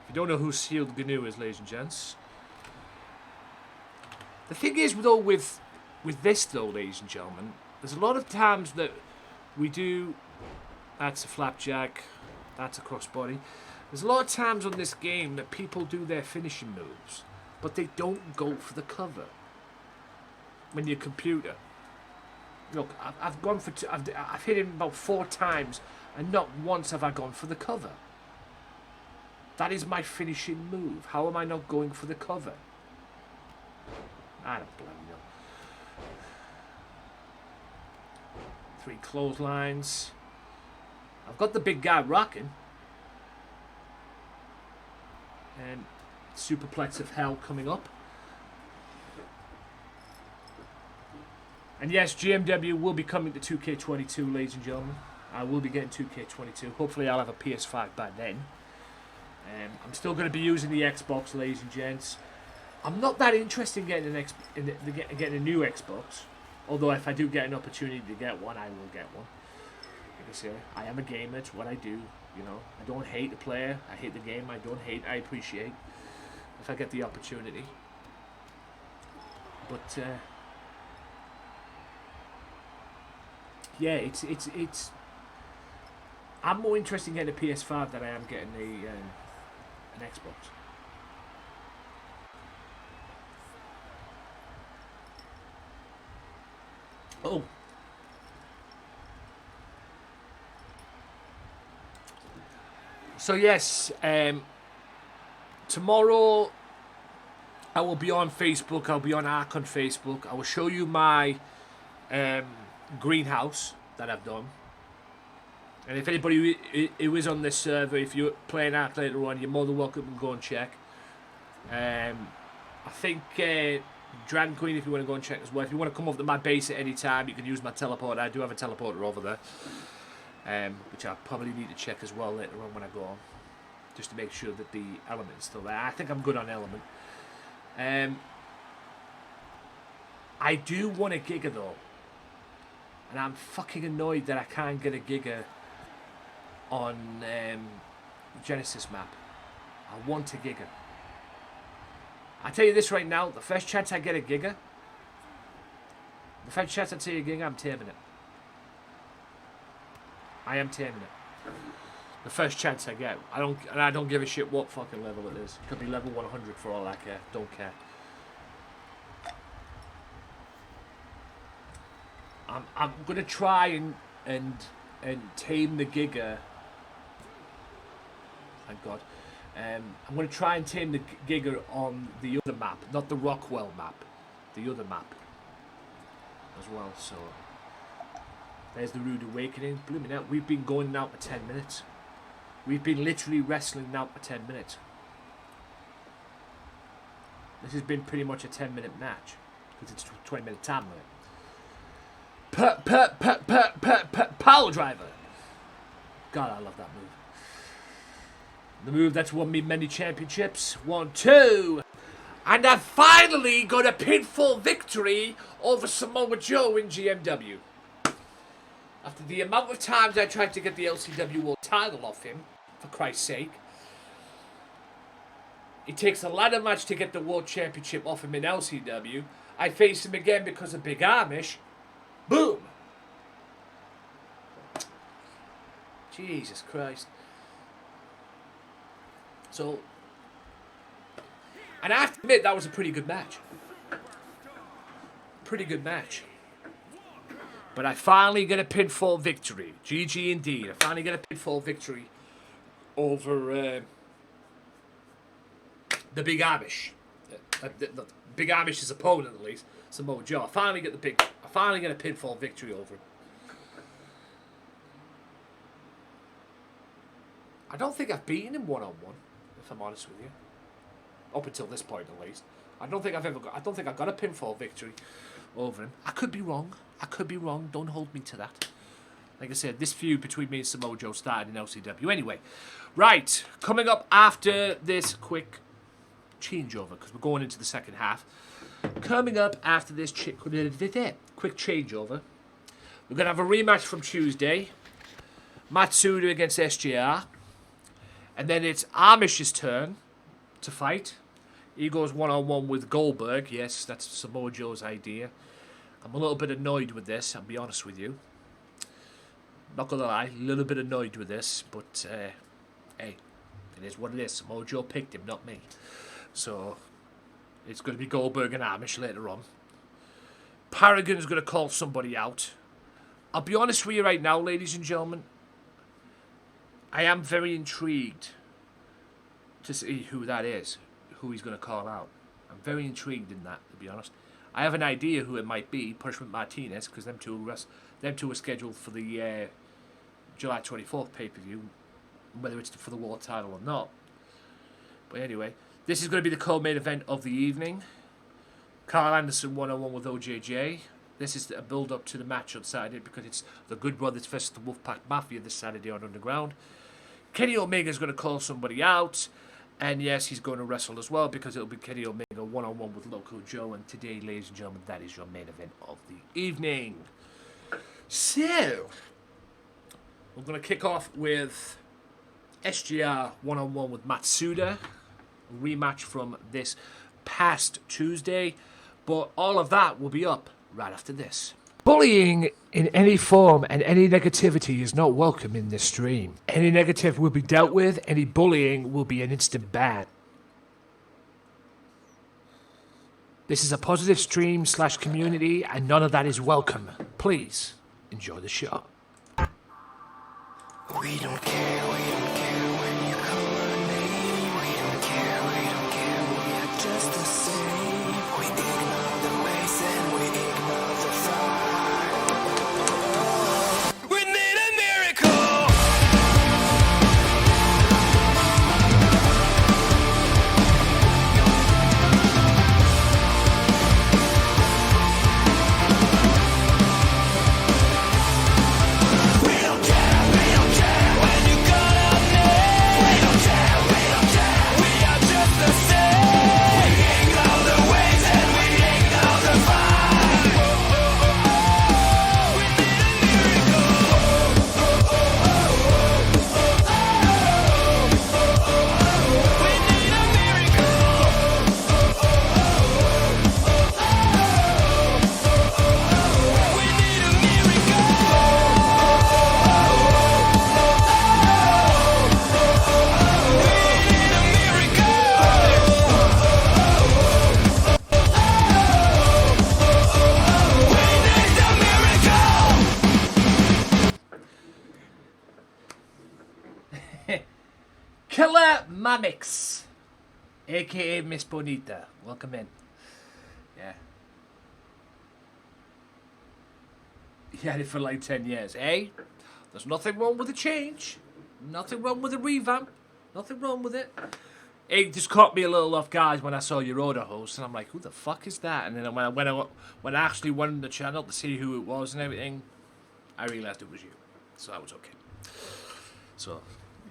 If you don't know who Sealed Gnu is, ladies and gents. The thing is, though, with this, though, ladies and gentlemen, there's a lot of times that we do... That's a flapjack. That's a crossbody. There's a lot of times on this game that people do their finishing moves, but they don't go for the cover. When your computer... Look, I've gone for... I've hit him about 4 times, and not once have I gone for the cover. That is my finishing move. How am I not going for the cover? I don't blame you. 3 clotheslines. I've got the big guy rocking. And superplex of hell coming up. And yes, GMW will be coming to 2K22, ladies and gentlemen. I will be getting 2K22. Hopefully I'll have a PS5 by then. I'm still going to be using the Xbox, ladies and gents. I'm not that interested in getting getting a new Xbox. Although if I do get an opportunity to get one, I will get one. Like I say, I am a gamer. It's what I do. You know, I don't hate the player. I hate the game. I don't hate. I appreciate if I get the opportunity. But yeah, it's. I'm more interested in getting a PS5 than I am getting an Xbox. Oh. So yes, tomorrow I will be on Facebook. I'll be on Arc on Facebook. I will show you my greenhouse that I've done. And if anybody who is on this server, if you're playing Arc later on, you're more than welcome to go and check. I think Dragon Queen, if you want to go and check as well. If you want to come over to my base at any time, you can use my teleporter. I do have a teleporter over there, which I probably need to check as well later on when I go on, just to make sure that the element is still there. I think I'm good on element. I do want a Giga though, and I'm fucking annoyed that I can't get a Giga on Genesis map. I want a Giga. I tell you this right now, the first chance I get a Giga, I'm taming it. I am taming it. The first chance I get. I don't give a shit what fucking level it is. It could be level 100 for all I care. Don't care. I'm gonna try and tame the Giga. Thank God. I'm going to try and tame the Giga on the other map, not the Rockwell map, the other map as well. So there's the Rude Awakening. Blooming out. We've been going now for 10 minutes. We've been literally wrestling now for 10 minutes. This has been pretty much a 10-minute match because it's 20-minute time limit. Power driver. God, I love that move. The move that's won me many championships. 1, 2. And I finally got a pinfall victory over Samoa Joe in GMW. After the amount of times I tried to get the LCW World title off him, for Christ's sake. It takes a ladder match to get the World Championship off him in LCW. I face him again because of Big Amish. Boom! Jesus Christ. So, and I have to admit, that was a pretty good match. Pretty good match. But I finally get a pinfall victory. GG indeed. I finally get a pinfall victory over the Big Amish. The Big Amish's opponent, at least, Samoa Joe. I finally get a pinfall victory over him. I don't think I've beaten him one-on-one, if I'm honest with you. Up until this point, at least. I don't think I've got a pinfall victory over him. I could be wrong. Don't hold me to that. Like I said, this feud between me and Samoa Joe started in LCW. Anyway, right. Coming up after this quick changeover, because we're going into the second half. Coming up after this quick changeover, we're going to have a rematch from Tuesday. Matsuda against SJR. And then it's Amish's turn to fight. He goes one-on-one with Goldberg. Yes, that's Samoa Joe's idea. I'm a little bit annoyed with this, I'll be honest with you. Not gonna lie, a little bit annoyed with this, but hey, it is what it is. Samoa Joe picked him, not me. So, it's going to be Goldberg and Amish later on. Paragon's going to call somebody out. I'll be honest with you right now, ladies and gentlemen. I am very intrigued to see who that is, who he's going to call out. I'm very intrigued in that, to be honest. I have an idea who it might be, Punishment Martinez, because them two are scheduled for the July 24th pay-per-view, whether it's for the world title or not. But anyway, this is going to be the co-main event of the evening. Karl Anderson one-on-one with OJJ. This is a build-up to the match on Saturday because it's the Good Brothers versus the Wolfpack Mafia this Saturday on Underground. Kenny Omega's going to call somebody out. And yes, he's going to wrestle as well because it'll be Kenny Omega one-on-one with LocoxJoe. And today, ladies and gentlemen, that is your main event of the evening. So, we're going to kick off with SGR one-on-one with Matsuda. A rematch from this past Tuesday. But all of that will be up right after this. Bullying in any form and any negativity is not welcome in this stream. Any negative will be dealt with. Any bullying will be an instant ban. This is a positive stream / community and none of that is welcome. Please enjoy the show. We don't care when you call our name. We don't care, we are just the same. We ignore the waste and we ignore the fire. We need a miracle. We don't care when you call our name. We don't care, we are just the same. We ignore the waste and we ignore the fire. We need a miracle. We need a miracle. We need a Killer Mamix, aka Miss Bonita. Welcome in. Yeah. You had it for like 10 years, eh? There's nothing wrong with the change. Nothing wrong with the revamp. Nothing wrong with it. It just caught me a little off guard when I saw your order host, and I'm like, who the fuck is that? And then when I actually went on the channel to see who it was and everything, I realised it was you. So that was okay. So,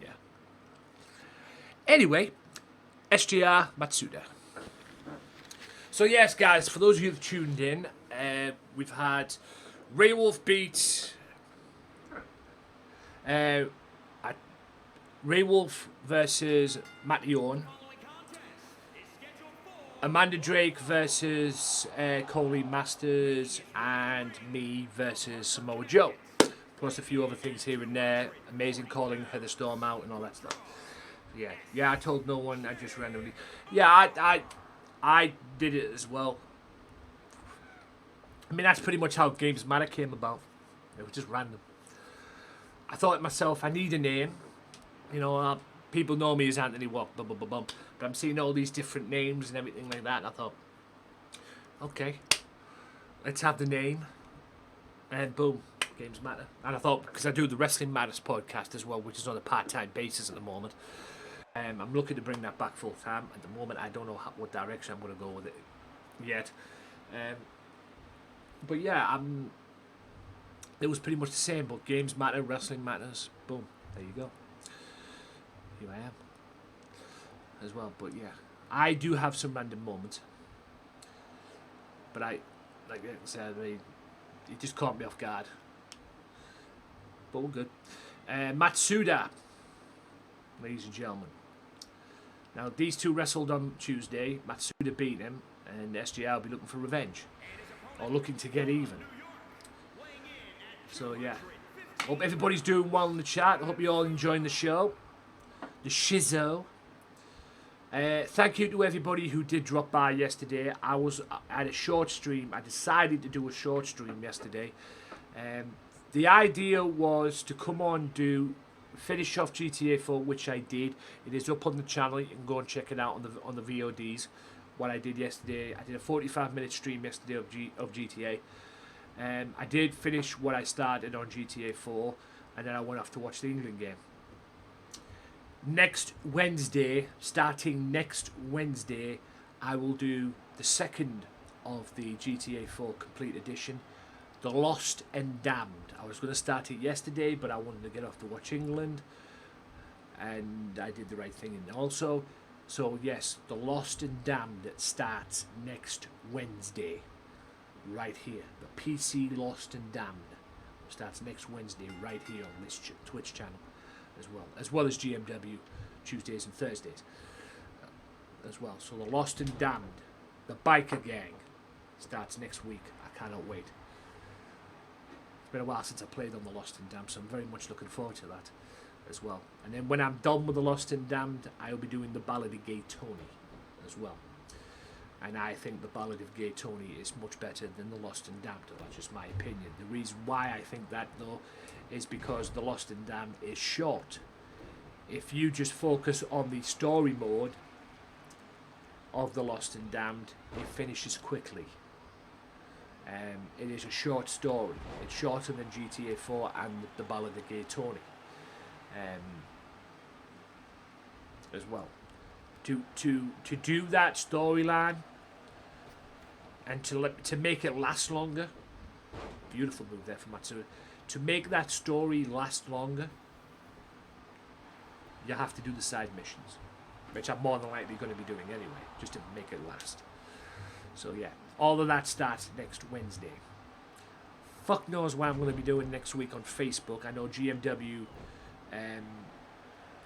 yeah. Anyway, SGR Matsuda. So yes, guys, for those of you that tuned in, we've had Ray Wolf beat Ray Wolf versus Matty Owen. Amanda Drake versus COLLEEN Masters, and me versus Samoa Joe. Plus a few other things here and there. Amazing calling Heather Storm out and all that stuff. Yeah, I told no one. I just randomly. Yeah, I did it as well. I mean, that's pretty much how Gamesmatter came about. It was just random. I thought to myself, I need a name. You know, people know me as Anthony Watt, blah, blah, blah, blah. But I'm seeing all these different names and everything like that. And I thought, okay, let's have the name. And boom, Gamesmatter. And I thought, because I do the Wrestling Matters podcast as well, which is on a part-time basis at the moment. I'm looking to bring that back full-time. At the moment, I don't know what direction I'm going to go with it yet. But yeah, it was pretty much the same, but Games Matter, Wrestling Matters, boom, there you go. Here I am. As well, but yeah. I do have some random moments. But like I said, it just caught me off guard. But we're good. Matsuda, ladies and gentlemen. Now, these two wrestled on Tuesday. Matsuda beat him, and SGR will be looking for revenge. Or looking to get even. So, yeah. Hope everybody's doing well in the chat. I hope you're all enjoying the show. The shizzo. Thank you to everybody who did drop by yesterday. I had a short stream. I decided to do a short stream yesterday. The idea was to come on, finish off GTA 4, which I did. It is up on the channel. You can go and check it out on the VODs. What I did yesterday, I did a 45-minute stream yesterday of GTA. I did finish what I started on GTA 4, and then I went off to watch the England game. Starting next Wednesday, I will do the second of the GTA 4 Complete Edition, The Lost and Damned. I was going to start it yesterday, but I wanted to get off to watch England, and I did the right thing also. So yes, The Lost and Damned starts next Wednesday, right here. The PC Lost and Damned starts next Wednesday, right here on this Twitch channel, as well as GMW Tuesdays and Thursdays as well. So The Lost and Damned, the biker gang, starts next week. I cannot wait. It's been a while since I played on The Lost and Damned, so I'm very much looking forward to that as well. And then when I'm done with The Lost and Damned, I'll be doing the Ballad of Gay Tony as well. And I think the Ballad of Gay Tony is much better than The Lost and Damned. That's just my opinion. The reason why I think that, though, is because The Lost and Damned is short. If you just focus on the story mode of The Lost and Damned, it finishes quickly. It is a short story. It's shorter than GTA 4 and the Ballad of Gay Tony as well. To do that storyline and to make it last longer, beautiful move there from Matsui. To make that story last longer, you have to do the side missions, which I'm more than likely going to be doing anyway, just to make it last. So yeah, all of that starts next Wednesday. Fuck knows what I'm going to be doing next week on Facebook. I know GMW,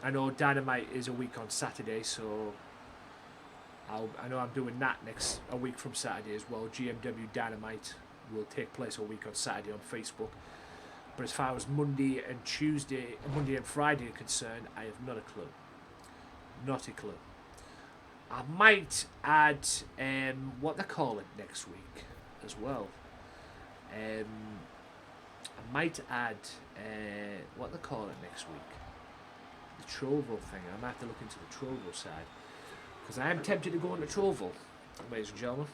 I know Dynamite is a week on Saturday, so I know I'm doing that a week from Saturday as well. GMW Dynamite will take place a week on Saturday on Facebook. But as far as Monday and Friday are concerned, I have not a clue. Not a clue. I might add what they call it next week as well. I might add what they call it next week. The Trovo thing. I might have to look into the Trovo side, because I am tempted to go on the Trovo, ladies and gentlemen.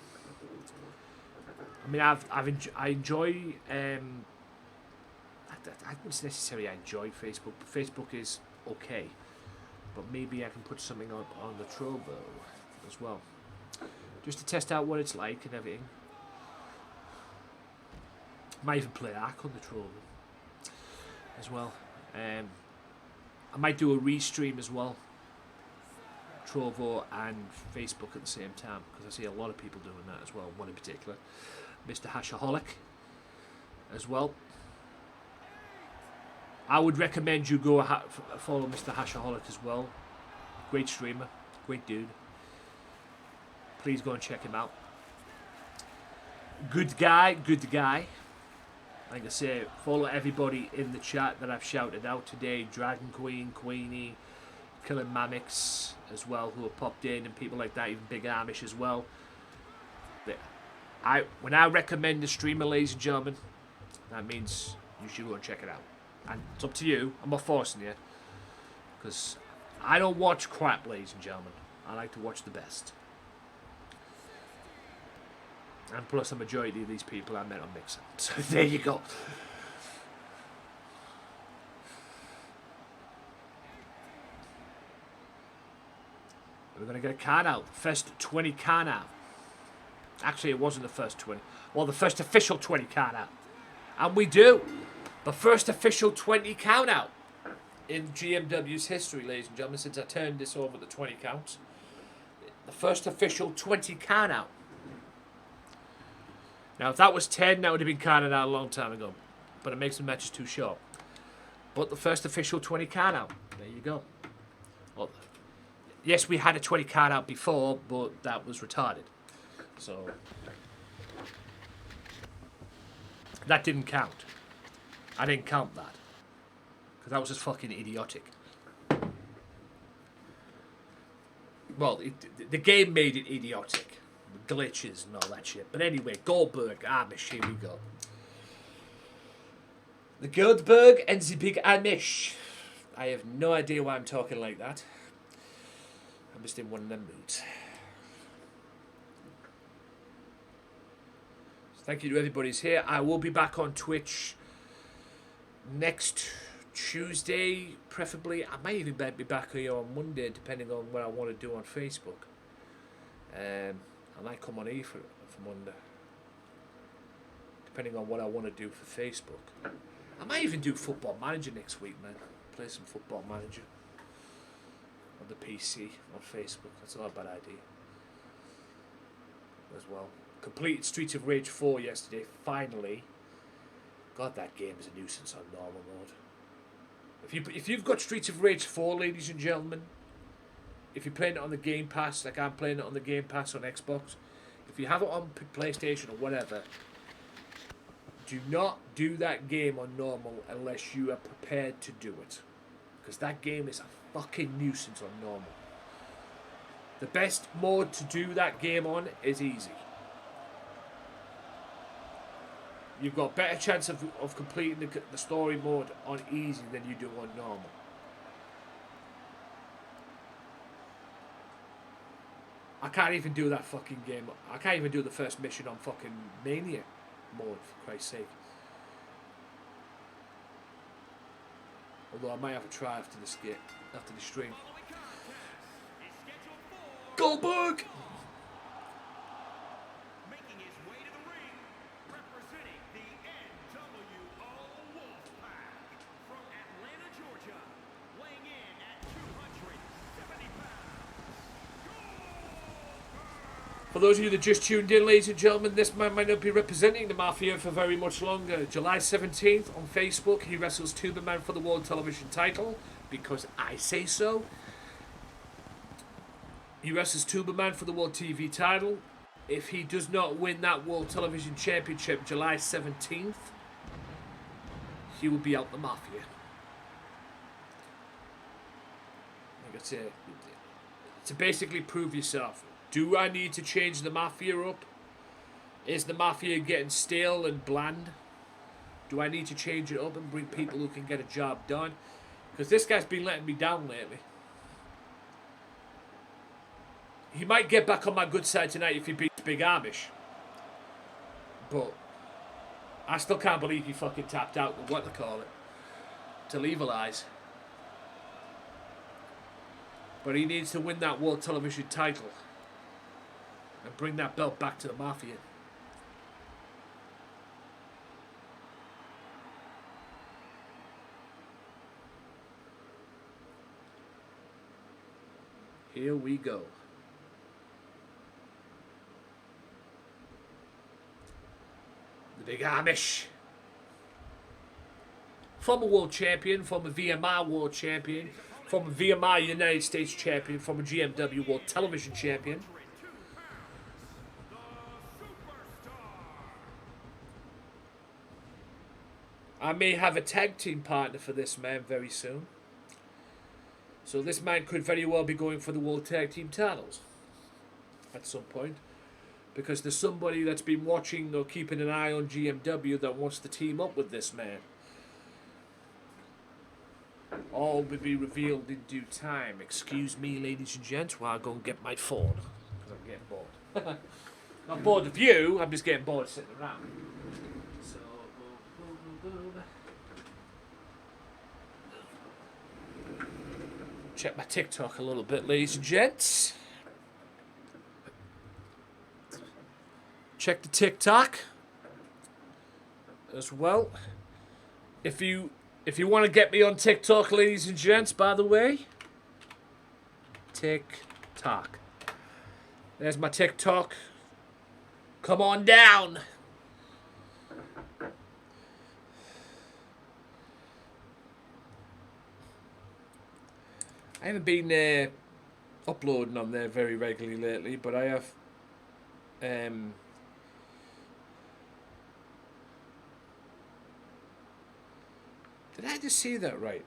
I mean, I enjoy. I wouldn't necessarily enjoy Facebook, but Facebook is okay. But maybe I can put something on the Trovo as well, just to test out what it's like and everything. Might even play Ark on the Trovo as well. I might do a restream as well, Trovo and Facebook at the same time, because I see a lot of people doing that as well. One in particular, Mr. Hashaholic as well. I would recommend you go follow Mr. Hashaholic as well. Great streamer, great dude. Please go and check him out. Good guy, good guy. Like I say, follow everybody in the chat that I've shouted out today. Dragon Queen, Queenie, Killing Mamix as well, who have popped in, and people like that, even Big Amish as well. When I recommend a streamer, ladies and gentlemen, that means you should go and check it out. And it's up to you. I'm not forcing you, because I don't watch crap, ladies and gentlemen. I like to watch the best. And plus, the majority of these people I met on Mixer. So there you go. We're going to get a card out. First 20 card out. Actually, it wasn't the first 20. Well, the first official 20 card out. And we do. The first official 20 count out in GMW's history, ladies and gentlemen, since I turned this over the 20 counts. The first official 20 count out. Now, if that was 10, that would have been counted out a long time ago. But it makes the matches too short. But the first official 20 count out. There you go. Well, yes, we had a 20 count out before, but that was retarded. So that didn't count. I didn't count that, because that was just fucking idiotic. Well, the game made it idiotic. Glitches and all that shit. But anyway, Goldberg, Amish, here we go. The Goldberg and the Big Amish. I have no idea why I'm talking like that. I'm just in one of them moods. Thank you to everybody who's here. I will be back on Twitch next Tuesday, preferably. I might even be back here on Monday, depending on what I want to do on Facebook. I might come on here for Monday, depending on what I want to do for Facebook. I might even do Football Manager next week, man. Play some Football Manager on the PC on Facebook. That's not a bad idea as well. Completed Streets of Rage 4 yesterday, finally. God, that game is a nuisance on normal mode. If you've got Streets of Rage 4, ladies and gentlemen, if you're playing it on the Game Pass, like I'm playing it on the Game Pass on Xbox, if you have it on PlayStation or whatever, do not do that game on normal unless you are prepared to do it. Because that game is a fucking nuisance on normal. The best mode to do that game on is easy. You've got a better chance of completing the story mode on easy than you do on normal. I can't even do that fucking game. I can't even do the first mission on fucking Mania mode, for Christ's sake. Although I might have a try after the stream. Goldberg! Making his way to the ring, representing the NWO Wolfpack from Atlanta, Georgia, weighing in at 270 pounds. For those of you that just tuned in, ladies and gentlemen, this man might not be representing the Mafia for very much longer. July 17th on Facebook, he wrestles Tuberman for the World Television title, because I say so. He wrestles Tuberman for the World TV title. If he does not win that World Television Championship July 17th, he will be out the Mafia. Like I say, to basically prove yourself. Do I need to change the Mafia up? Is the Mafia getting stale and bland? Do I need to change it up and bring people who can get a job done? Because this guy's been letting me down lately. He might get back on my good side tonight if he beats Big Amish. But I still can't believe he fucking tapped out with what they call it. To legalize. But he needs to win that World Television title. And bring that belt back to the Mafia. Here we go. The Big Amish. Former world champion, former VMI world champion, former VMI United States champion, former GMW world television champion. I may have a tag team partner for this man very soon. So this man could very well be going for the World Tag Team titles at some point. Because there's somebody that's been watching or keeping an eye on GMW that wants to team up with this man. All will be revealed in due time. Excuse me, ladies and gents, while I go and get my phone. Because I'm getting bored. Not bored of you, I'm just getting bored sitting around. So, boom. Check my TikTok a little bit, ladies and gents. Check the TikTok as well. If you want to get me on TikTok, ladies and gents, by the way, TikTok. There's my TikTok. Come on down. I haven't been uploading on there very regularly lately, but I have. Did I just see that right?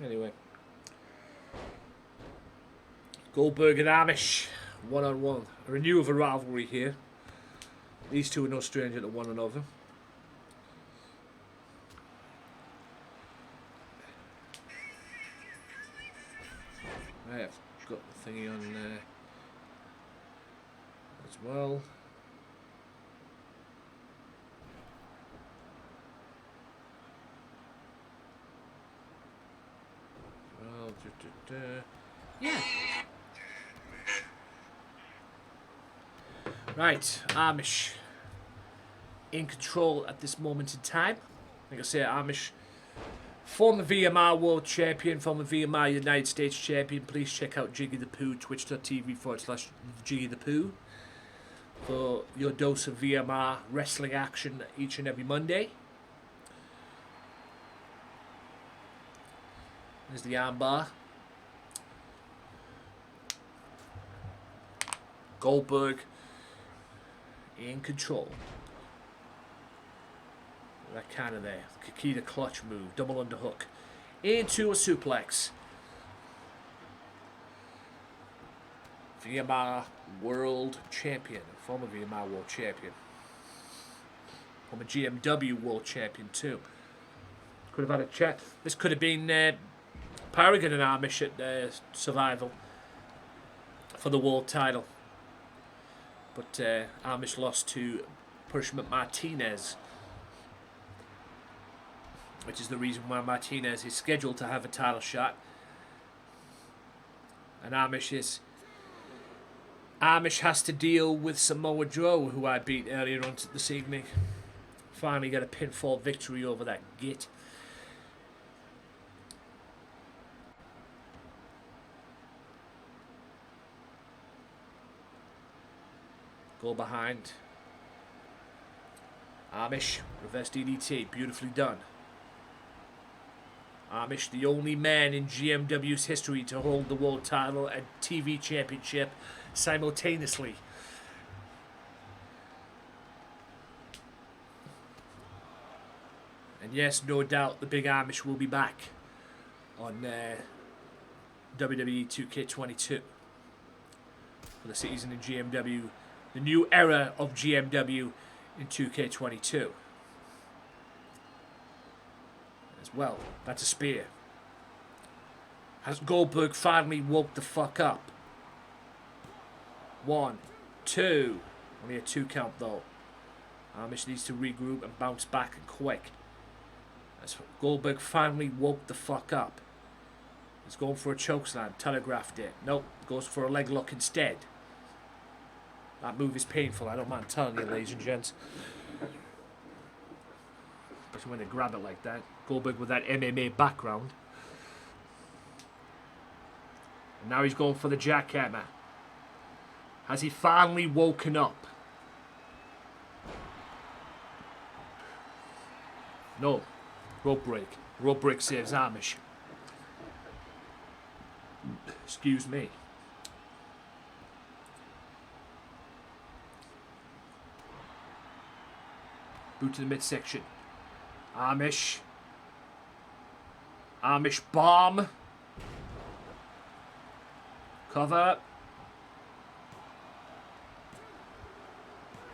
Anyway. Goldberg and Amish, one-on-one. A renewal of a rivalry here. These two are no stranger to one another. I have got the thingy on there as well. Yeah. Right, Amish in control at this moment in time. Like I say, Amish, former VMR World Champion, former VMR United States Champion. Please check out Jiggy the Poo, twitch.tv/Jiggy the Poo for your dose of VMR wrestling action each and every Monday. There's the armbar. Goldberg in control. That kind of there. Kikita clutch move. Double underhook. Into a suplex. VMR World Champion. Former VMR World Champion. Former GMW World Champion too. Could have had a chat. This could have been Paragon and Amish at Survival for the world title. But Amish lost to Punishment Martinez, which is the reason why Martinez is scheduled to have a title shot. And Amish has to deal with Samoa Joe, who I beat earlier on this evening. Finally got a pinfall victory over that git. Go behind. Amish, reverse DDT, beautifully done. Amish, the only man in GMW's history to hold the world title and TV championship simultaneously. And yes, no doubt the big Amish will be back on WWE 2K22 for the season in GMW. The new era of GMW in 2K22. As well, that's a spear. Has Goldberg finally woke the fuck up? 1, 2. Only a 2 count though. Amish needs to regroup and bounce back and quick. As Goldberg finally woke the fuck up. He's going for a chokeslam, telegraphed it. Nope, goes for a leg lock instead. That move is painful, I don't mind telling you, ladies and gents. Especially when they grab it like that. Goldberg with that MMA background. And now he's going for the jackhammer. Has he finally woken up? No. Rope break. Rope break saves Amish. Excuse me. Boot to the midsection. Amish. Amish bomb. Cover.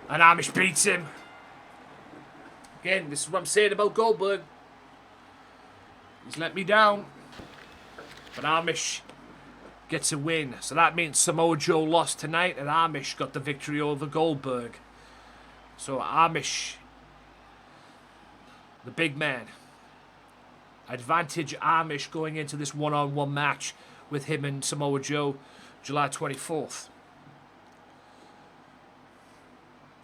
And Amish beats him. Again, this is what I'm saying about Goldberg. He's let me down. But Amish gets a win. So that means Samoa Joe lost tonight and Amish got the victory over Goldberg. So Amish, the big man, advantage Amish going into this one-on-one match with him and Samoa Joe July 24th.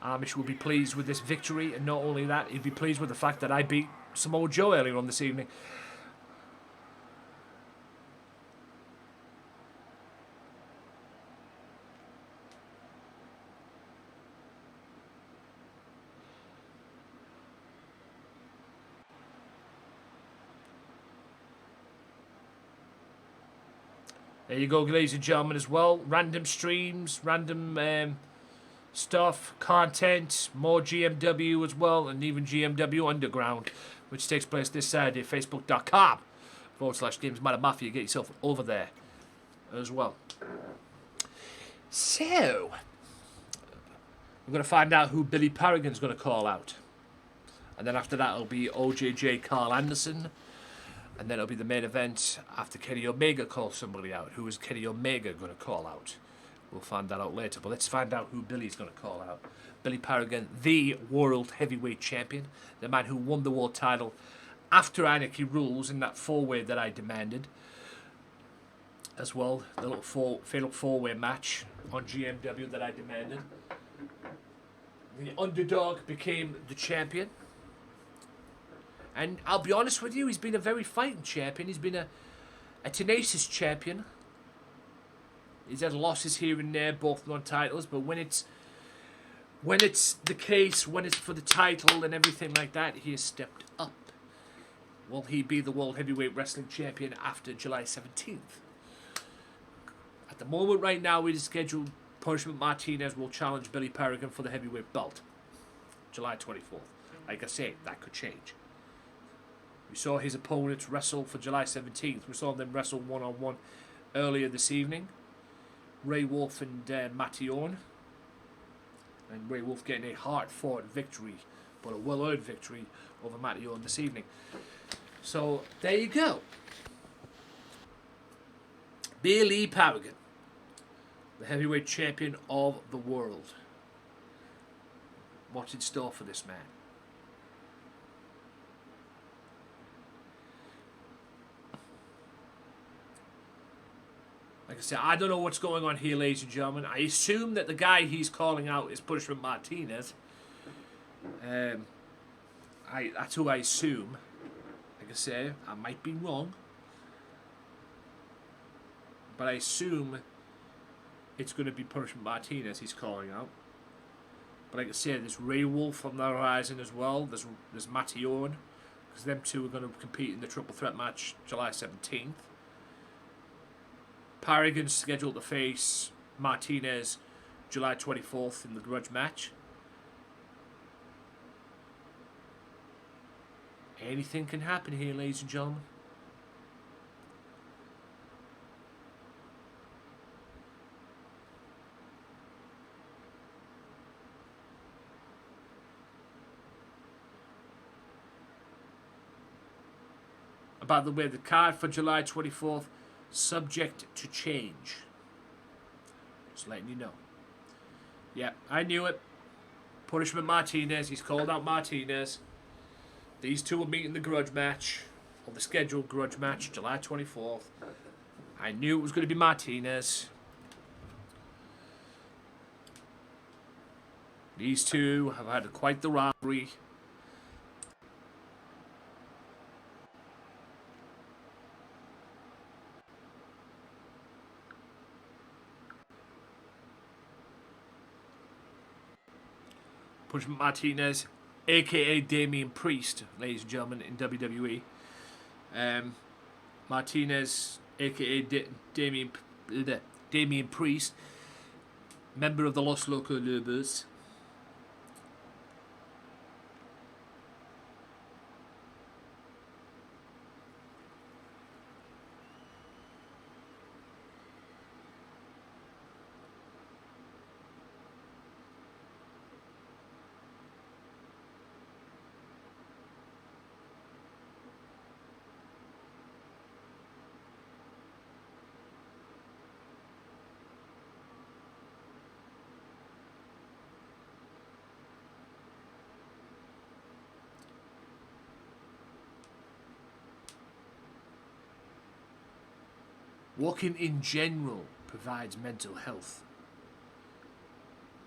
Amish will be pleased with this victory, and not only that, he'll be pleased with the fact that I beat Samoa Joe earlier on this evening. There you go, ladies and gentlemen, as well. Random streams, random stuff, content, more GMW as well, and even GMW Underground, which takes place this Saturday, facebook.com/Gamesmatter Mafia. Get yourself over there as well. So, we're going to find out who Billy Paragon's going to call out. And then after that, it'll be OJJ Karl Anderson. And then it'll be the main event after Kenny Omega calls somebody out. Who is Kenny Omega going to call out? We'll find that out later. But let's find out who Billy's going to call out. Billy Paragon, the World Heavyweight Champion. The man who won the world title after Anarchy Rules in that four-way that I demanded. As well, the little fatal four-way match on GMW that I demanded. The underdog became the champion. And I'll be honest with you, he's been a very fighting champion. He's been a tenacious champion. He's had losses here and there, both non-titles. But when it's the case, when it's for the title and everything like that, he has stepped up. Will he be the World Heavyweight Wrestling Champion after July 17th? At the moment right now, it is scheduled Punishment Martinez will challenge Billy Perrigan for the heavyweight belt. July 24th. Like I say, that could change. We saw his opponents wrestle for July 17th. We saw them wrestle one-on-one earlier this evening. Ray Wolf and Matty Owen. And Ray Wolf getting a hard-fought victory, but a well-earned victory over Matty Owen this evening. So, there you go. Billy Perrigan, the heavyweight champion of the world. What's in store for this man? Like I said, I don't know what's going on here, ladies and gentlemen. I assume that the guy he's calling out is Punishment Martinez. That's who I assume. Like I say, I might be wrong. But I assume it's going to be Punishment Martinez he's calling out. But like I said, there's Ray Wolf on the horizon as well. There's Matty Owen. Because them two are going to compete in the triple threat match July 17th. Perrigan's scheduled to face Martinez July 24th in the grudge match. Anything can happen here, ladies and gentlemen. By the way, the card for July 24th, subject to change. Just letting you know. Yeah, I knew it. Punishment Martinez. He's called out Martinez. These two will meet in the grudge match, or the scheduled grudge match, July 24th. I knew it was going to be Martinez. These two have had quite the rivalry. Punishment Martinez, a.k.a. Damian Priest, ladies and gentlemen, in WWE. Martinez, a.k.a. Damian Priest, member of the Los Locos. Walking in general provides mental health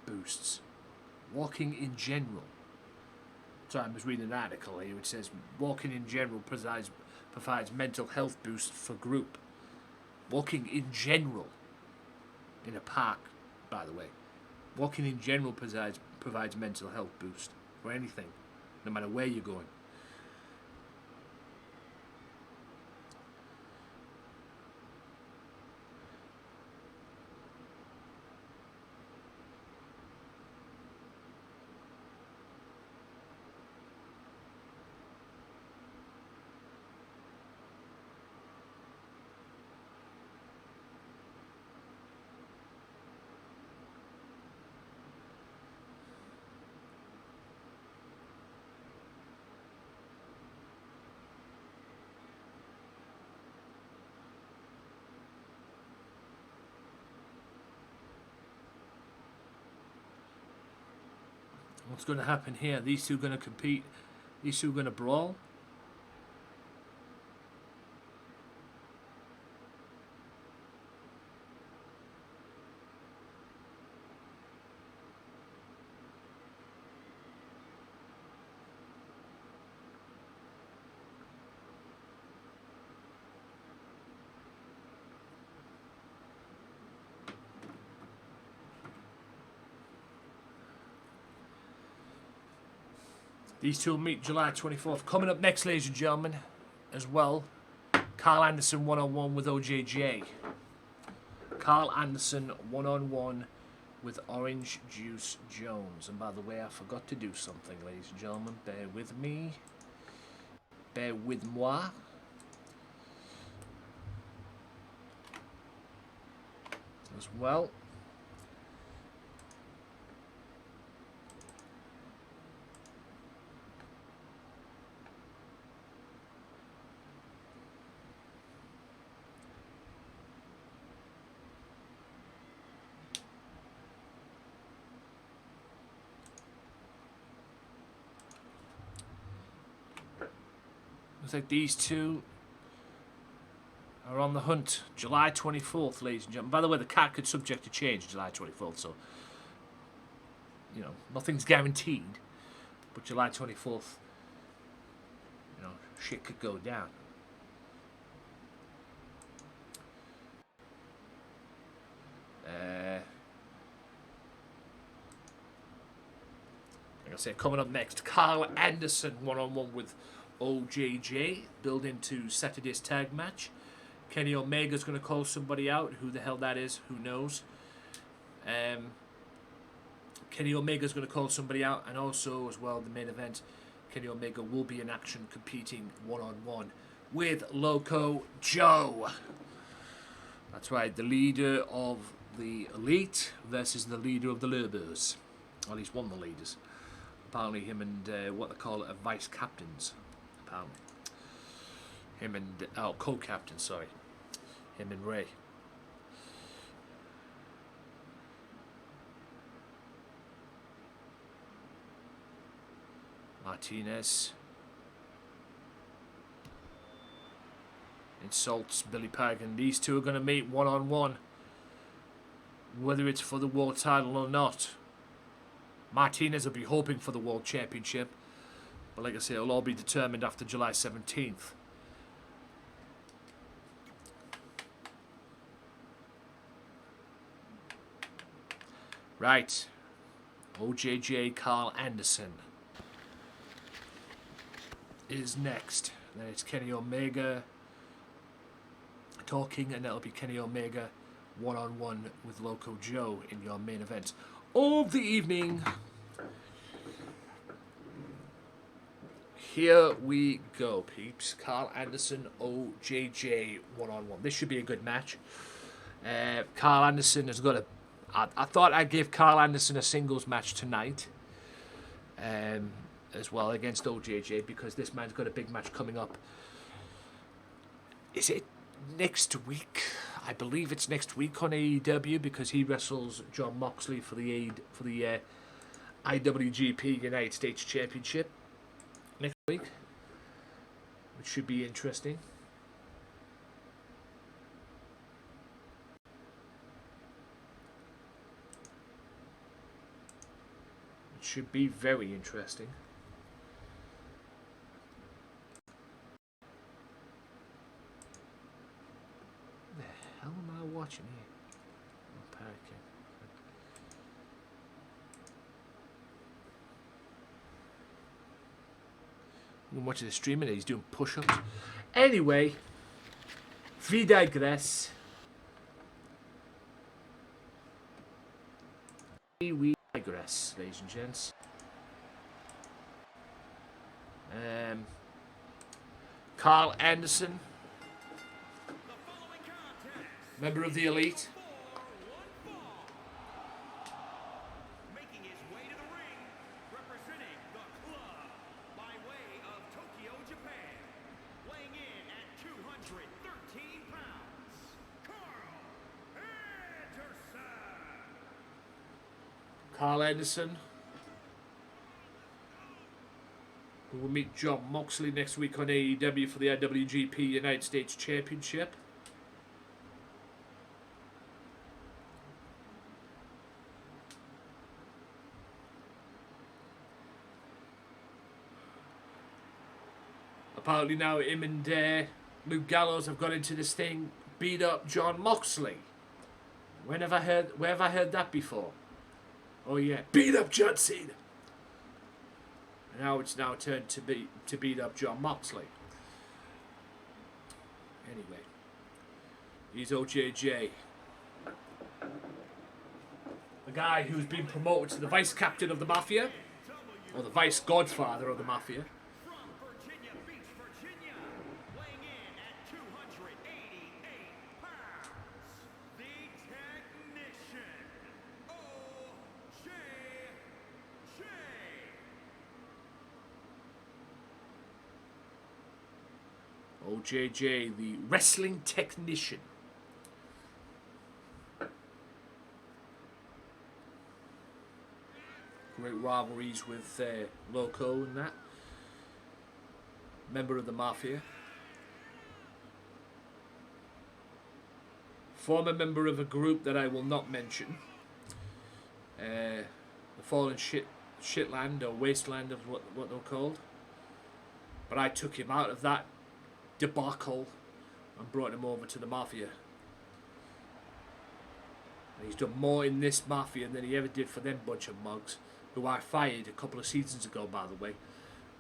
boosts. Walking in general. Sorry, I was reading an article here which says walking in general provides mental health boosts for group. Walking in general. In a park, by the way. Walking in general provides mental health boost for anything, no matter where you're going. What's going to happen here? These two are going to compete. These two are going to brawl. These two will meet July 24th. Coming up next, ladies and gentlemen, as well, Karl Anderson one-on-one with OJJ. Karl Anderson one-on-one with Orange Juice Jones. And by the way, I forgot to do something, ladies and gentlemen. Bear with me. Bear with moi. As well. Looks like these two are on the hunt. July 24th, ladies and gentlemen. By the way, the card could subject to change July 24th, so, you know, nothing's guaranteed. But July 24th, you know, shit could go down. Like I said, coming up next, Karl Anderson one-on-one with OJJ, build into Saturday's tag match. Kenny Omega's going to call somebody out. Who the hell that is, who knows. Kenny Omega's going to call somebody out. And also, as well, the main event, Kenny Omega will be in action competing one-on-one with LocoxJoe. That's right, the leader of the Elite versus the leader of the Lobos. Or at least one of the leaders. Apparently him and what they call it, vice captains. Apparently. Him and, oh, co-captain, sorry. Him and Ray. Martinez. Insults Billy Pagan. These two are going to meet one-on-one. Whether it's for the world title or not. Martinez will be hoping for the world championship. But like I say, it'll all be determined after July 17th. Right. OJJ Karl Anderson is next. Then it's Kenny Omega talking, and that'll be Kenny Omega one-on-one with LocoxJoe in your main event of the evening. Here we go, peeps. Karl Anderson, OJJ one-on-one. This should be a good match. Karl Anderson has got a... I thought I'd give Karl Anderson a singles match tonight. As well against OJJ, because this man's got a big match coming up. Is it next week? I believe it's next week on AEW, because he wrestles John Moxley for the IWGP United States Championship next week, which should be interesting. It should be very interesting. How am I watching here? Oh, parking. I'm watching the stream and he's doing push-ups. Anyway, we digress. We digress, ladies and gents. Karl Anderson, member of the Elite. Making his way to the ring, representing the club by way of Tokyo, Japan, weighing in at 213 pounds, Karl Anderson. Karl Anderson, who will meet John Moxley next week on AEW for the IWGP United States Championship. Apparently now him and Luke Gallows have got into this thing, beat up John Moxley. Where have I heard that before? Oh yeah, beat up John Cena. And now it's now turned to beat up John Moxley. Anyway, he's OJJ the guy who's been promoted to the vice captain of the Mafia, or the vice godfather of the Mafia. Virginia Beach, Virginia, weighing in at 288 pounds, the technician, OJJ, the wrestling technician. Great rivalries with Loco and that. Member of the Mafia. Former member of a group that I will not mention. The Fallen Shitland or Wasteland of what they're called. But I took him out of that debacle and brought him over to the Mafia. And he's done more in this Mafia than he ever did for them bunch of mugs, who I fired a couple of seasons ago, by the way,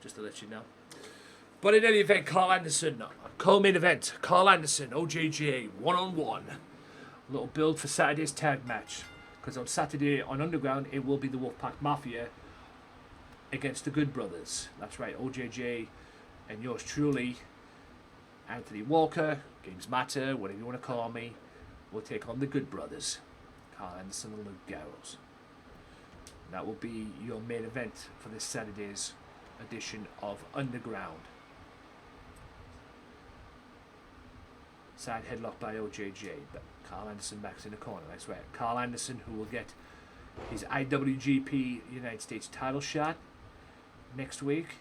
just to let you know. But in any event, Karl Anderson, co-main event, Karl Anderson, OJJ, one-on-one. A little build for Saturday's tag match, because on Saturday on Underground it will be the Wolfpack Mafia against the Good Brothers. That's right, OJJ and yours truly, Anthony Walker, Gamesmatter, whatever you want to call me, will take on the Good Brothers, Karl Anderson and Luke Gallows. That will be your main event for this Saturday's edition of Underground. Side headlock by OJJ, but Karl Anderson backs in the corner. That's right, Karl Anderson, who will get his IWGP United States title shot next week.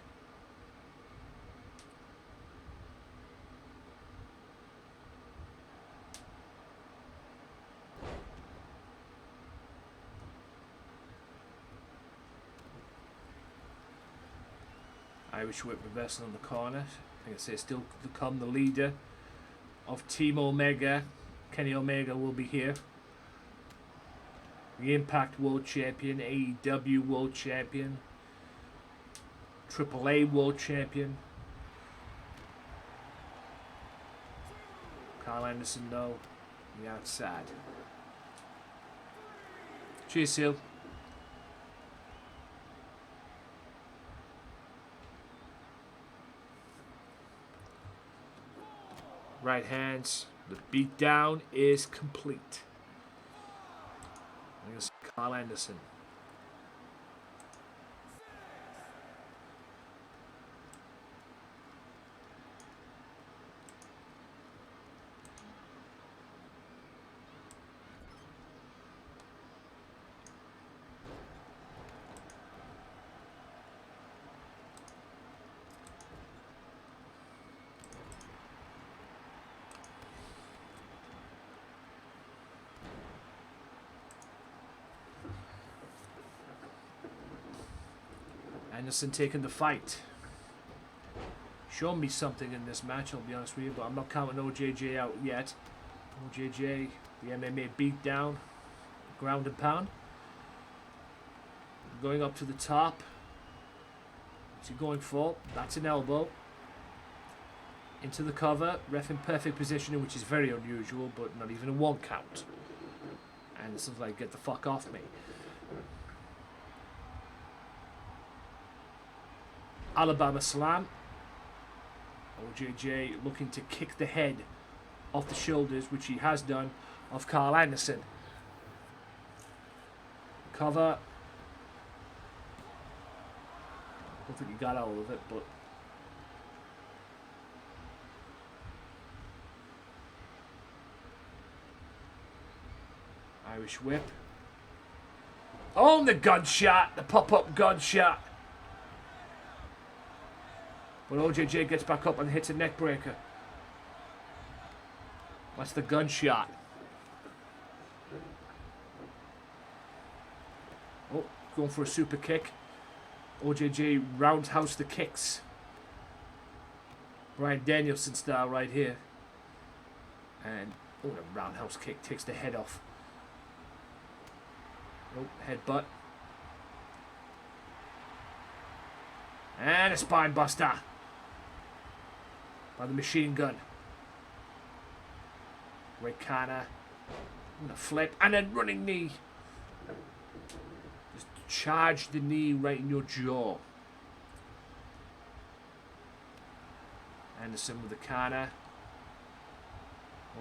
Irish whip reversal in the corner. Like I say, still to come the leader of Team Omega. Kenny Omega will be here. The Impact World Champion, AEW World Champion, AAA World Champion. Karl Anderson, though, on the outside. Cheers, Seal. Right hands. The beatdown is complete. There's Karl Anderson. Anderson taking the fight. Shown me something in this match, I'll be honest with you, but I'm not counting OJJ out yet. OJJ, the MMA beatdown, ground and pound. Going up to the top. What's he going for? That's an elbow. Into the cover. Ref in perfect positioning, which is very unusual, but not even a one count. Anderson's like, get the fuck off me. Alabama slam. OJJ looking to kick the head off the shoulders, which he has done, of Karl Anderson. Cover. Don't think he got all of it, but Irish whip. Oh, the gunshot, the pop-up gunshot. But OJJ gets back up and hits a neck breaker. That's the gunshot. Oh, going for a super kick. OJJ roundhouse the kicks. Bryan Danielson style right here. And, oh, the roundhouse kick takes the head off. Oh, headbutt. And a spine buster by the machine gun. Great corner. And a flip. And then running knee. charge the knee right in your jaw. Anderson with the corner.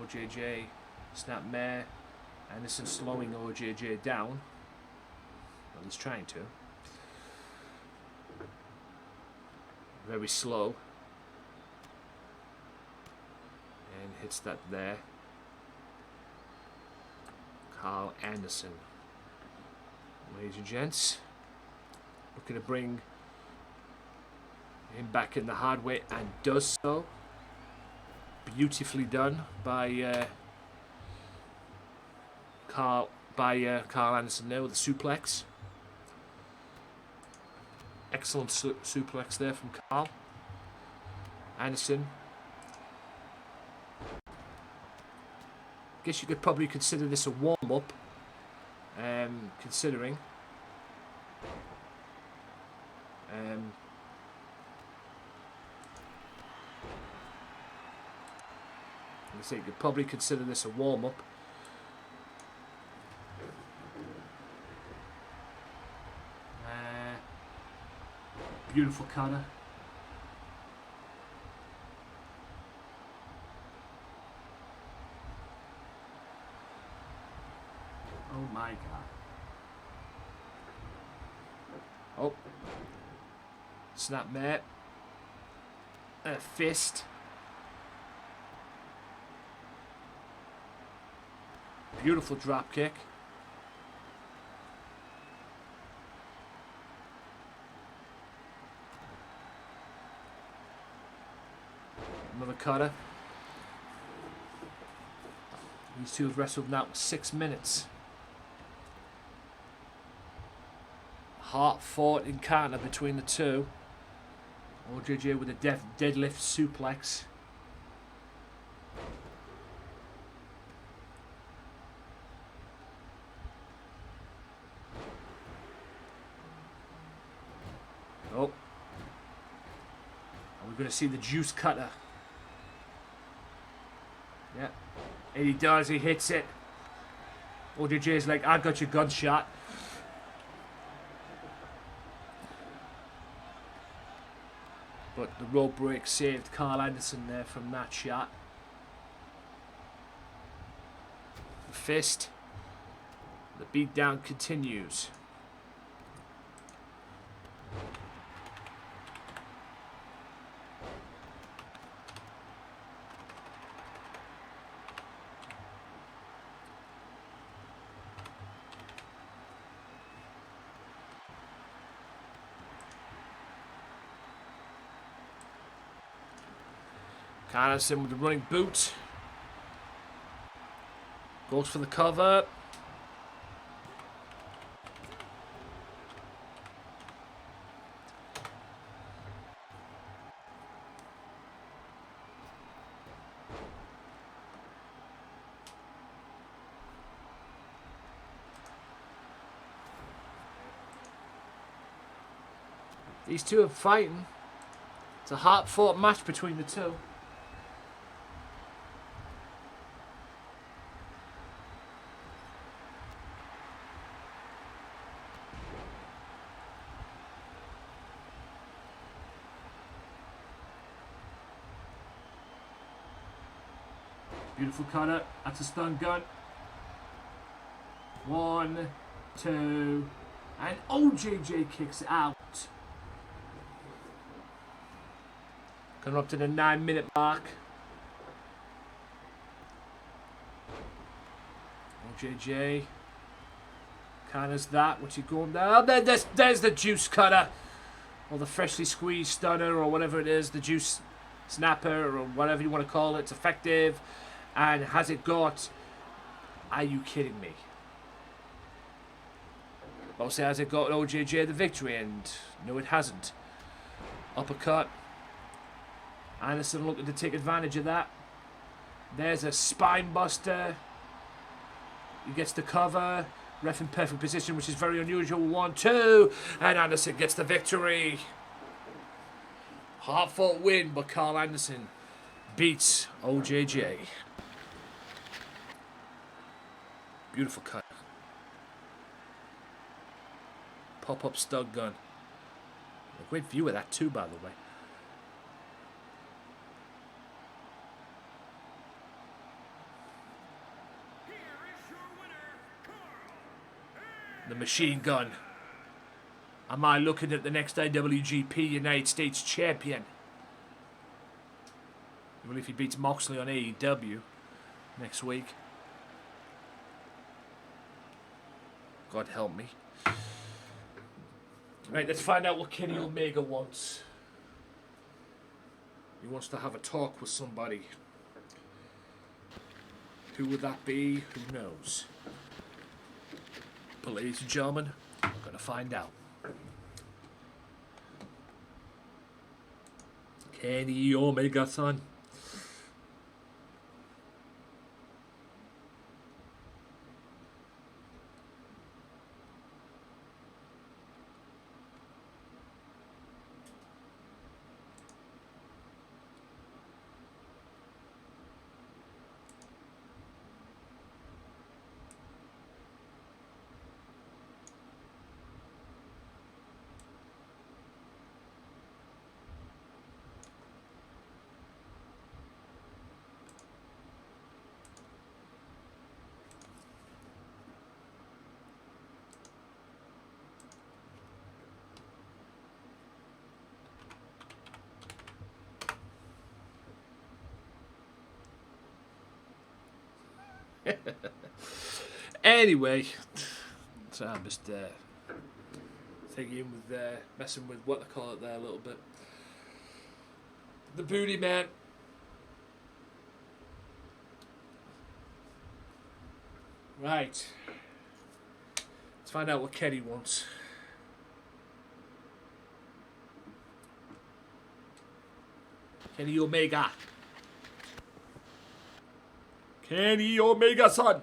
OJJ, snap mare. Anderson slowing OJJ down. Well, he's trying to. Very slow. And hits that there. Karl Anderson. Ladies and gents. Looking to bring him back in the hard way and does so. Beautifully done by Karl Anderson there with the suplex. Excellent suplex there from Karl Anderson. Guess you could probably consider this a warm-up, considering you could probably consider this a warm-up. Beautiful cutter. Oh my god. Oh. Snap mare. A fist. Beautiful drop kick. Another cutter. These two have wrestled now 6 minutes. Hard-fought encounter between the two. OJJ with a deadlift suplex. Oh. Are we going to see the juice cutter? Yeah. And he does, he hits it. OJJ's like, I got your gunshot. But the rope break saved Karl Anderson there from that shot. The fist. The beatdown continues. Anderson with the running boot. Goes for the cover. These two are fighting. It's a hard-fought match between the two. Beautiful cutter. That's a stun gun. 1, 2, and OJJ kicks out. Coming up to the 9-minute mark. OJJ counters that. What's he going down? There's the juice cutter. Or the freshly squeezed stunner, or whatever it is. The juice snapper, or whatever you want to call it. It's effective. And has it got... Are you kidding me? I'll say, has it got OJJ the victory? And no, it hasn't. Uppercut. Anderson looking to take advantage of that. There's a spine buster. He gets the cover. Ref in perfect position, which is very unusual. 1, 2. And Anderson gets the victory. Hard-fought win, but Karl Anderson beats OJJ. Beautiful cut. Pop-up stun gun. A great view of that too, by the way. The machine gun. Am I looking at the next IWGP United States champion? Well, if he beats Moxley on AEW next week. God help me. Right, let's find out what Kenny Omega wants. He wants to have a talk with somebody. Who would that be? Who knows? But ladies and gentlemen, we're going to find out. Kenny Omega-san. Anyway, so I'm just thinking with messing with what they call it there a little bit. The booty man. Right. Let's find out what Kenny wants. Kenny Omega. Kenny Omega-san.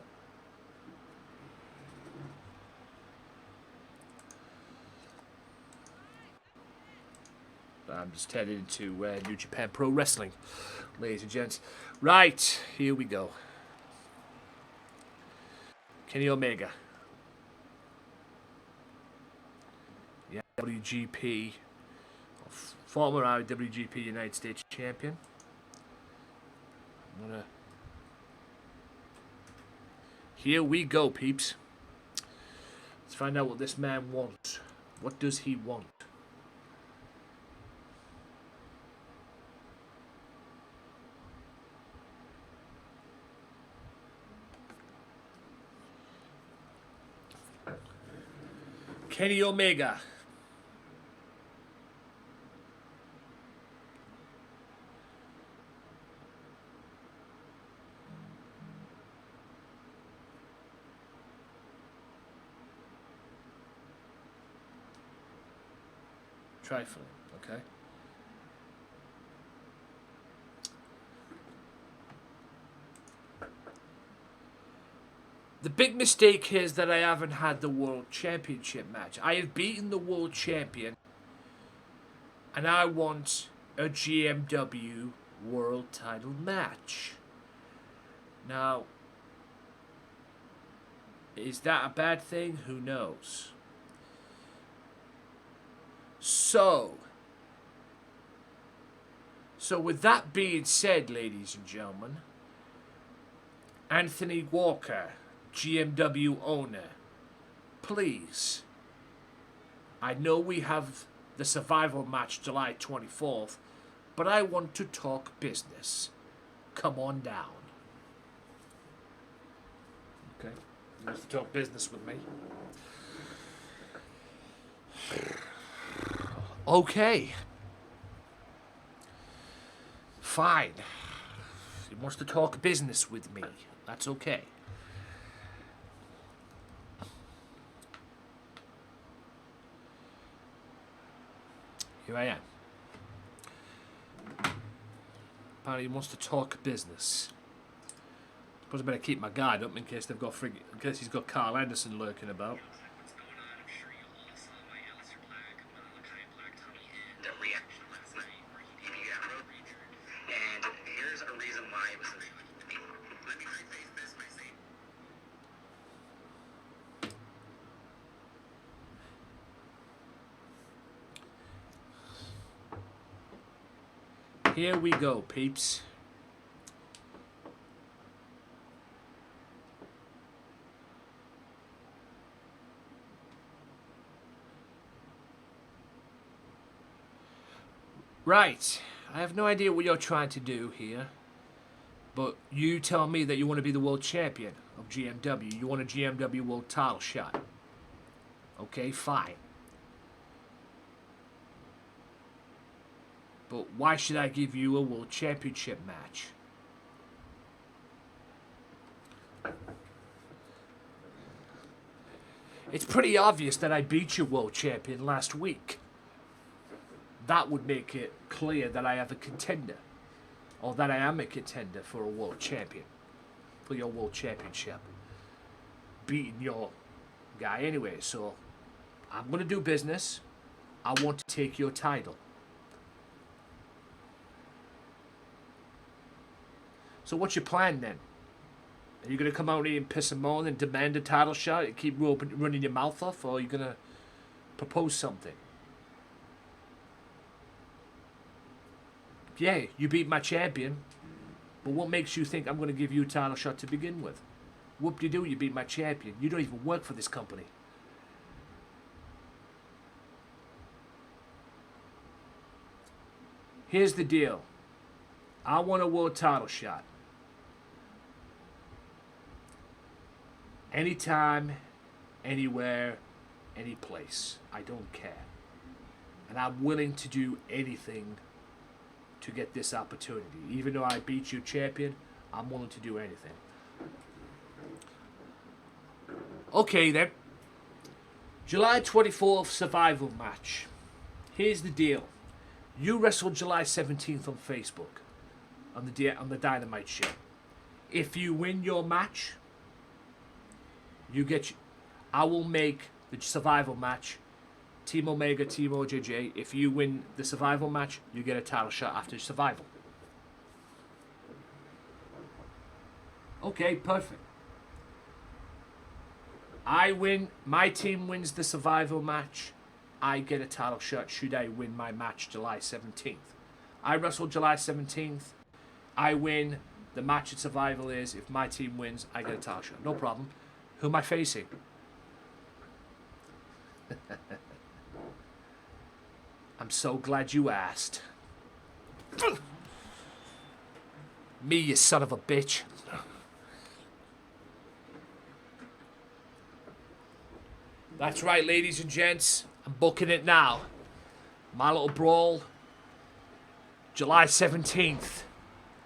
I'm just headed into New Japan Pro Wrestling, ladies and gents. Right, here we go. Kenny Omega. Yeah, WGP, former WGP United States champion. Here we go, peeps. Let's find out what this man wants. What does he want? Kenny Omega. Trifling, okay. The big mistake here is that I haven't had the World Championship match. I have beaten the World Champion, and I want a GMW World Title match. Now, is that a bad thing? Who knows? So with that being said, ladies and gentlemen, Anthony Walker, GMW owner, please, I know we have the survival match July 24th, but I want to talk business. Come on down. Okay, you want to talk business with me? Okay. Fine. He wants to talk business with me. That's okay. Here I am. Apparently he wants to talk business. Suppose I better keep my guard up in case they've got in case he's got Karl Anderson lurking about. Here we go, peeps. Right. I have no idea what you're trying to do here. But you tell me that you want to be the world champion of GMW. You want a GMW world title shot. Okay, fine. But why should I give you a world championship match? It's pretty obvious that I beat your world champion last week. That would make it clear that I have a contender. Or that I am a contender for a world champion. For your world championship. Beating your guy anyway. So, I'm going to do business. I want to take your title. So what's your plan then? Are you going to come out here and piss and moan and demand a title shot and keep running your mouth off? Or are you going to propose something? Yeah, you beat my champion. But what makes you think I'm going to give you a title shot to begin with? Whoop-de-doo, you beat my champion. You don't even work for this company. Here's the deal. I want a world title shot. Anytime, anywhere, any place. I don't care. And I'm willing to do anything to get this opportunity. Even though I beat you champion, I'm willing to do anything. Okay then. July 24th survival match. Here's the deal. You wrestled July 17th on Facebook. On the Dynamite show. If you win your match, I will make the survival match Team Omega, Team OJJ. If you win the survival match, you get a title shot after survival. Okay, perfect. I win, my team wins the survival match, I get a title shot should I win my match July 17th. I wrestle July 17th, I win, the match at survival is, if my team wins, I get a title shot. No problem. Who am I facing? I'm so glad you asked. Me, you son of a bitch. That's right, ladies and gents. I'm booking it now. My little brawl. July 17th.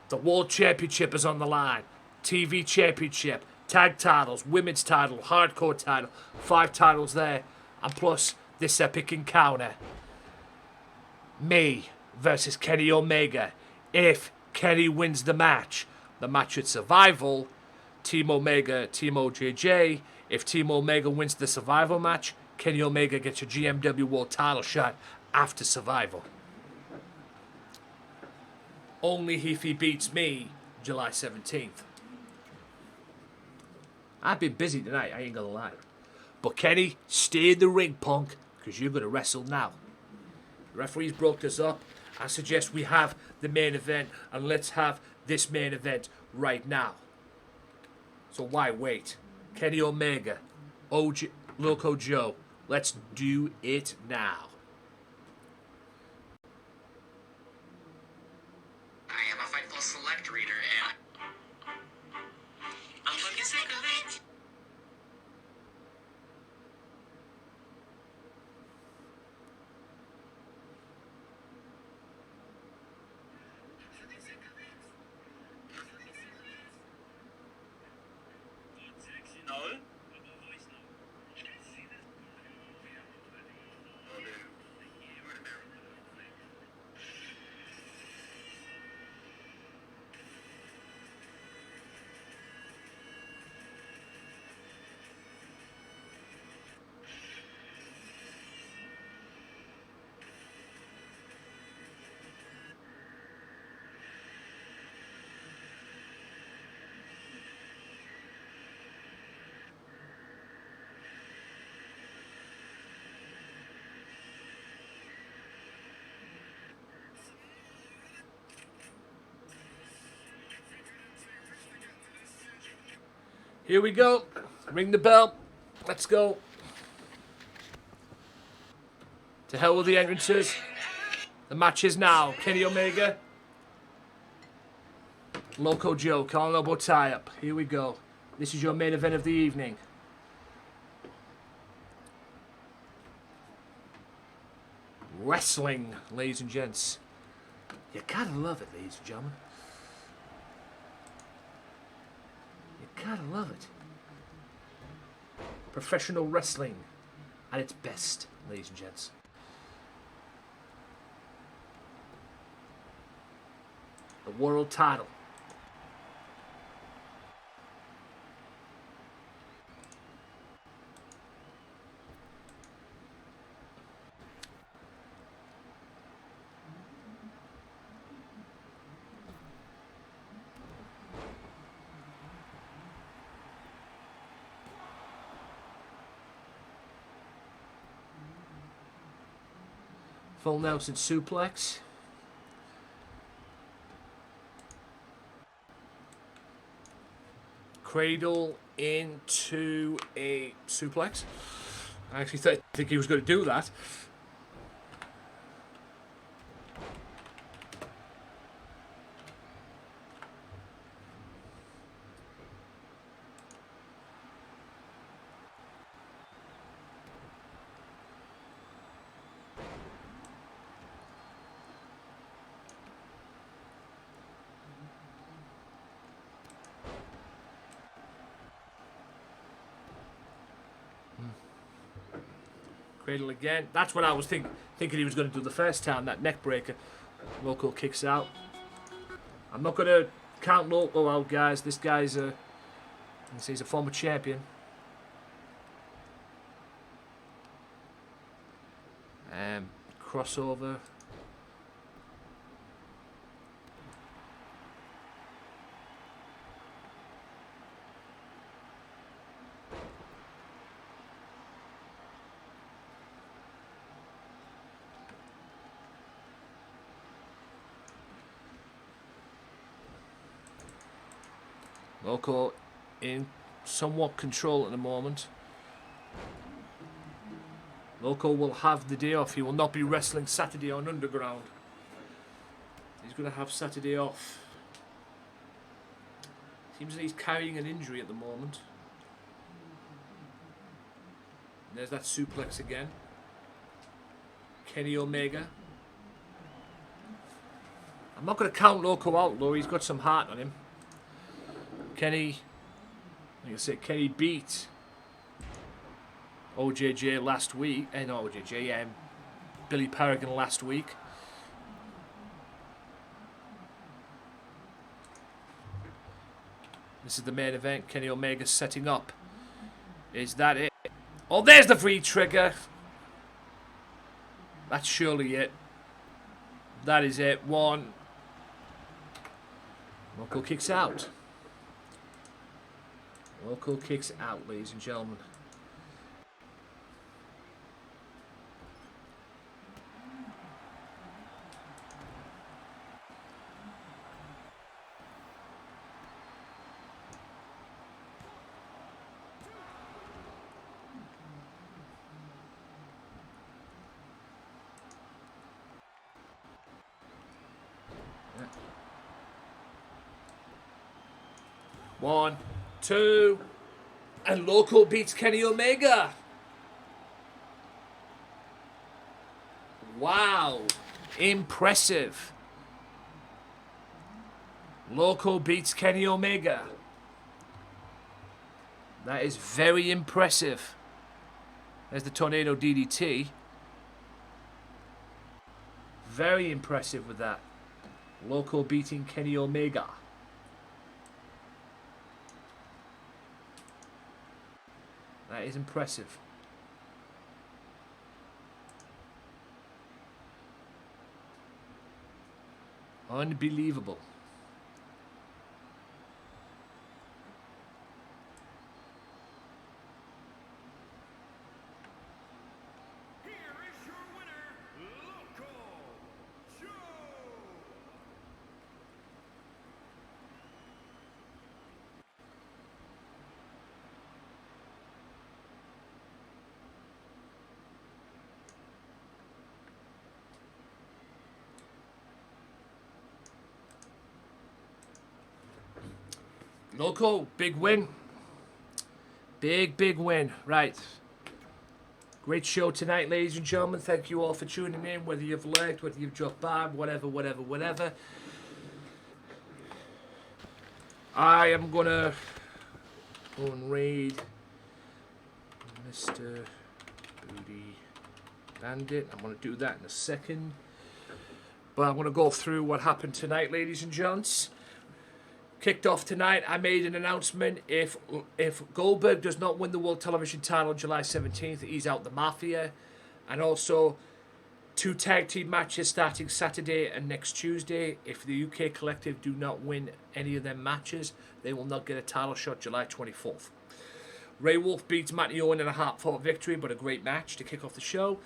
The World Championship is on the line. TV Championship. Tag titles. Women's title. Hardcore title. 5 titles there. And plus, this epic encounter. Me versus Kenny Omega. If Kenny wins the match at Survival, Team Omega, Team OJJ. If Team Omega wins the Survival match, Kenny Omega gets a GMW World title shot after Survival. Only if he beats me July 17th. I've been busy tonight, I ain't gonna lie. But Kenny, stay in the ring, punk, because you're gonna wrestle now. The referees broke us up. I suggest we have the main event, and let's have this main event right now. So why wait? Kenny Omega, LocoxJoe, let's do it now. I am a Fightful Select reader, and I'm fucking sick of it. Here we go. Ring the bell. Let's go. To hell with the entrances. The match is now. Kenny Omega. LocoxJoe. Calling elbow tie-up. Here we go. This is your main event of the evening. Wrestling, ladies and gents. You gotta love it, ladies and gentlemen. You gotta love it. Professional wrestling at its best, ladies and gents. The world title. Full Nelson suplex. Cradle into a suplex. I actually think he was going to do that. Cradle again. That's what I was thinking he was going to do the first time, that neck breaker. Loco kicks out. I'm not going to count Loco out, guys. This guy's he's a former champion. Crossover. Loco in somewhat control at the moment. Loco will have the day off. He will not be wrestling Saturday on Underground. He's going to have Saturday off. Seems that he's carrying an injury at the moment. And there's that suplex again. Kenny Omega. I'm not going to count Loco out though. He's got some heart on him. Kenny, like I said, Kenny beat OJJ last week. Not OJJ, Billy Paragon last week. This is the main event. Kenny Omega setting up. Is that it? Oh, there's the free trigger. That's surely it. That is it. One. Loco kicks out. Loco kicks out, ladies and gentlemen. One, two, and Loco beats Kenny Omega. Wow, impressive. Loco beats Kenny Omega. That is very impressive. There's the Tornado DDT. Very impressive with that. Loco beating Kenny Omega. That is impressive. Unbelievable. Here is your winner, LocoxJoe. Loco, big win. Big win. Right. Great show tonight, ladies and gentlemen. Thank you all for tuning in, whether you've liked, whether you've dropped by, whatever. I am going to go and raid Mr. Booty Bandit. I'm going to do that in a second. But I'm going to go through what happened tonight, ladies and gents. Kicked off tonight, I made an announcement. If Goldberg does not win the World Television title on July 17th, he's out the Mafia. And also, 2 tag team matches starting Saturday and next Tuesday. If the UK Collective do not win any of them matches, they will not get a title shot July 24th. Ray Wolf beats Matty Owen in a hard-fought victory, but a great match to kick off the show.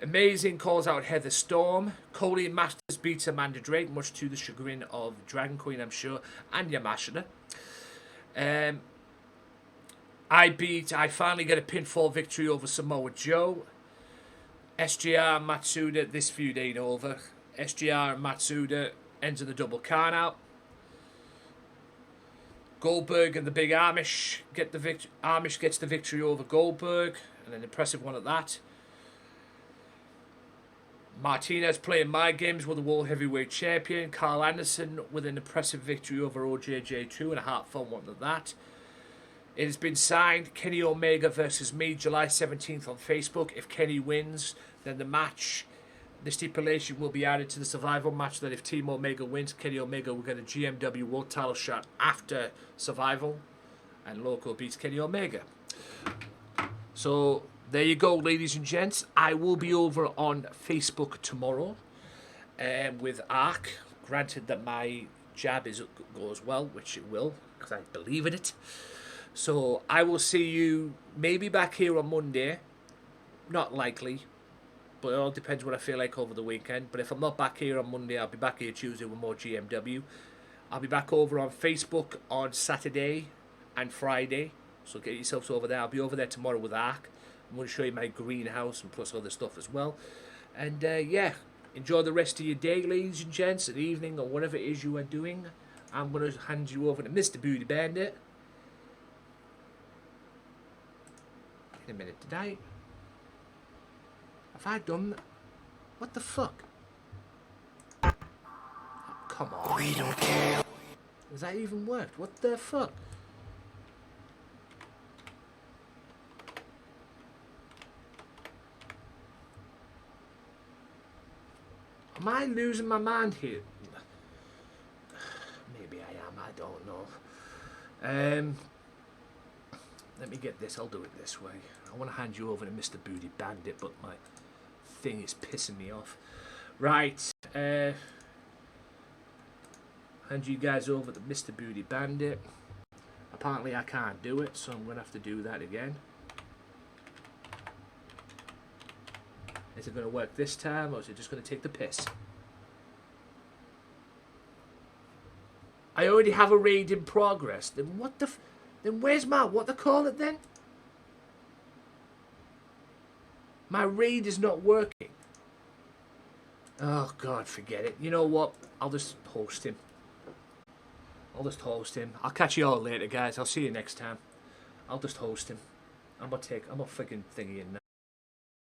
Amazing calls out Heather Storm. COLLEEN Masters beats Amanda Drake, much to the chagrin of Dragon Queen, I'm sure, and Yamashita. I finally get a pinfall victory over Samoa Joe. SGR and Matsuda, this feud ain't over. SGR and Matsuda ends in the double count out. Goldberg and the Big Amish get the victory. Amish gets the victory over Goldberg, and an impressive one at that. Martinez playing my games with the World Heavyweight Champion. Karl Anderson with an impressive victory over OJJ2 and a heartfelt one at that. It has been signed, Kenny Omega versus me, July 17th on Facebook. If Kenny wins, then the stipulation will be added to the Survival match that if Team Omega wins, Kenny Omega will get a GMW World title shot after Survival, and Loco beats Kenny Omega. So there you go, ladies and gents. I will be over on Facebook tomorrow with Ark. Granted that my jab goes well, which it will, because I believe in it. So I will see you maybe back here on Monday. Not likely, but it all depends what I feel like over the weekend. But if I'm not back here on Monday, I'll be back here Tuesday with more GMW. I'll be back over on Facebook on Saturday and Friday. So get yourselves over there. I'll be over there tomorrow with Ark. I'm going to show you my greenhouse and plus other stuff as well. And yeah, enjoy the rest of your day, ladies and gents, and evening, or whatever it is you are doing. I'm going to hand you over to Mr. Booty Bandit. In a minute, did I? Have I done that? What the fuck? Oh, come on. We don't care. Has that even worked? What the fuck? Am I losing my mind here? Maybe I am, I don't know. Let me get this, I'll do it this way. I want to hand you over to Mr. Booty Bandit, but my thing is pissing me off. Right, hand you guys over to Mr. Booty Bandit. Apparently I can't do it, so I'm going to have to do that again. Is it going to work this time, or is it just going to take the piss? I already have a raid in progress. Then what the... Then where's my... What they call it then? My raid is not working. Oh, God, forget it. You know what? I'll just host him. I'll catch you all later, guys. I'll see you next time. I'll just host him. I'm gonna freaking thingy in now.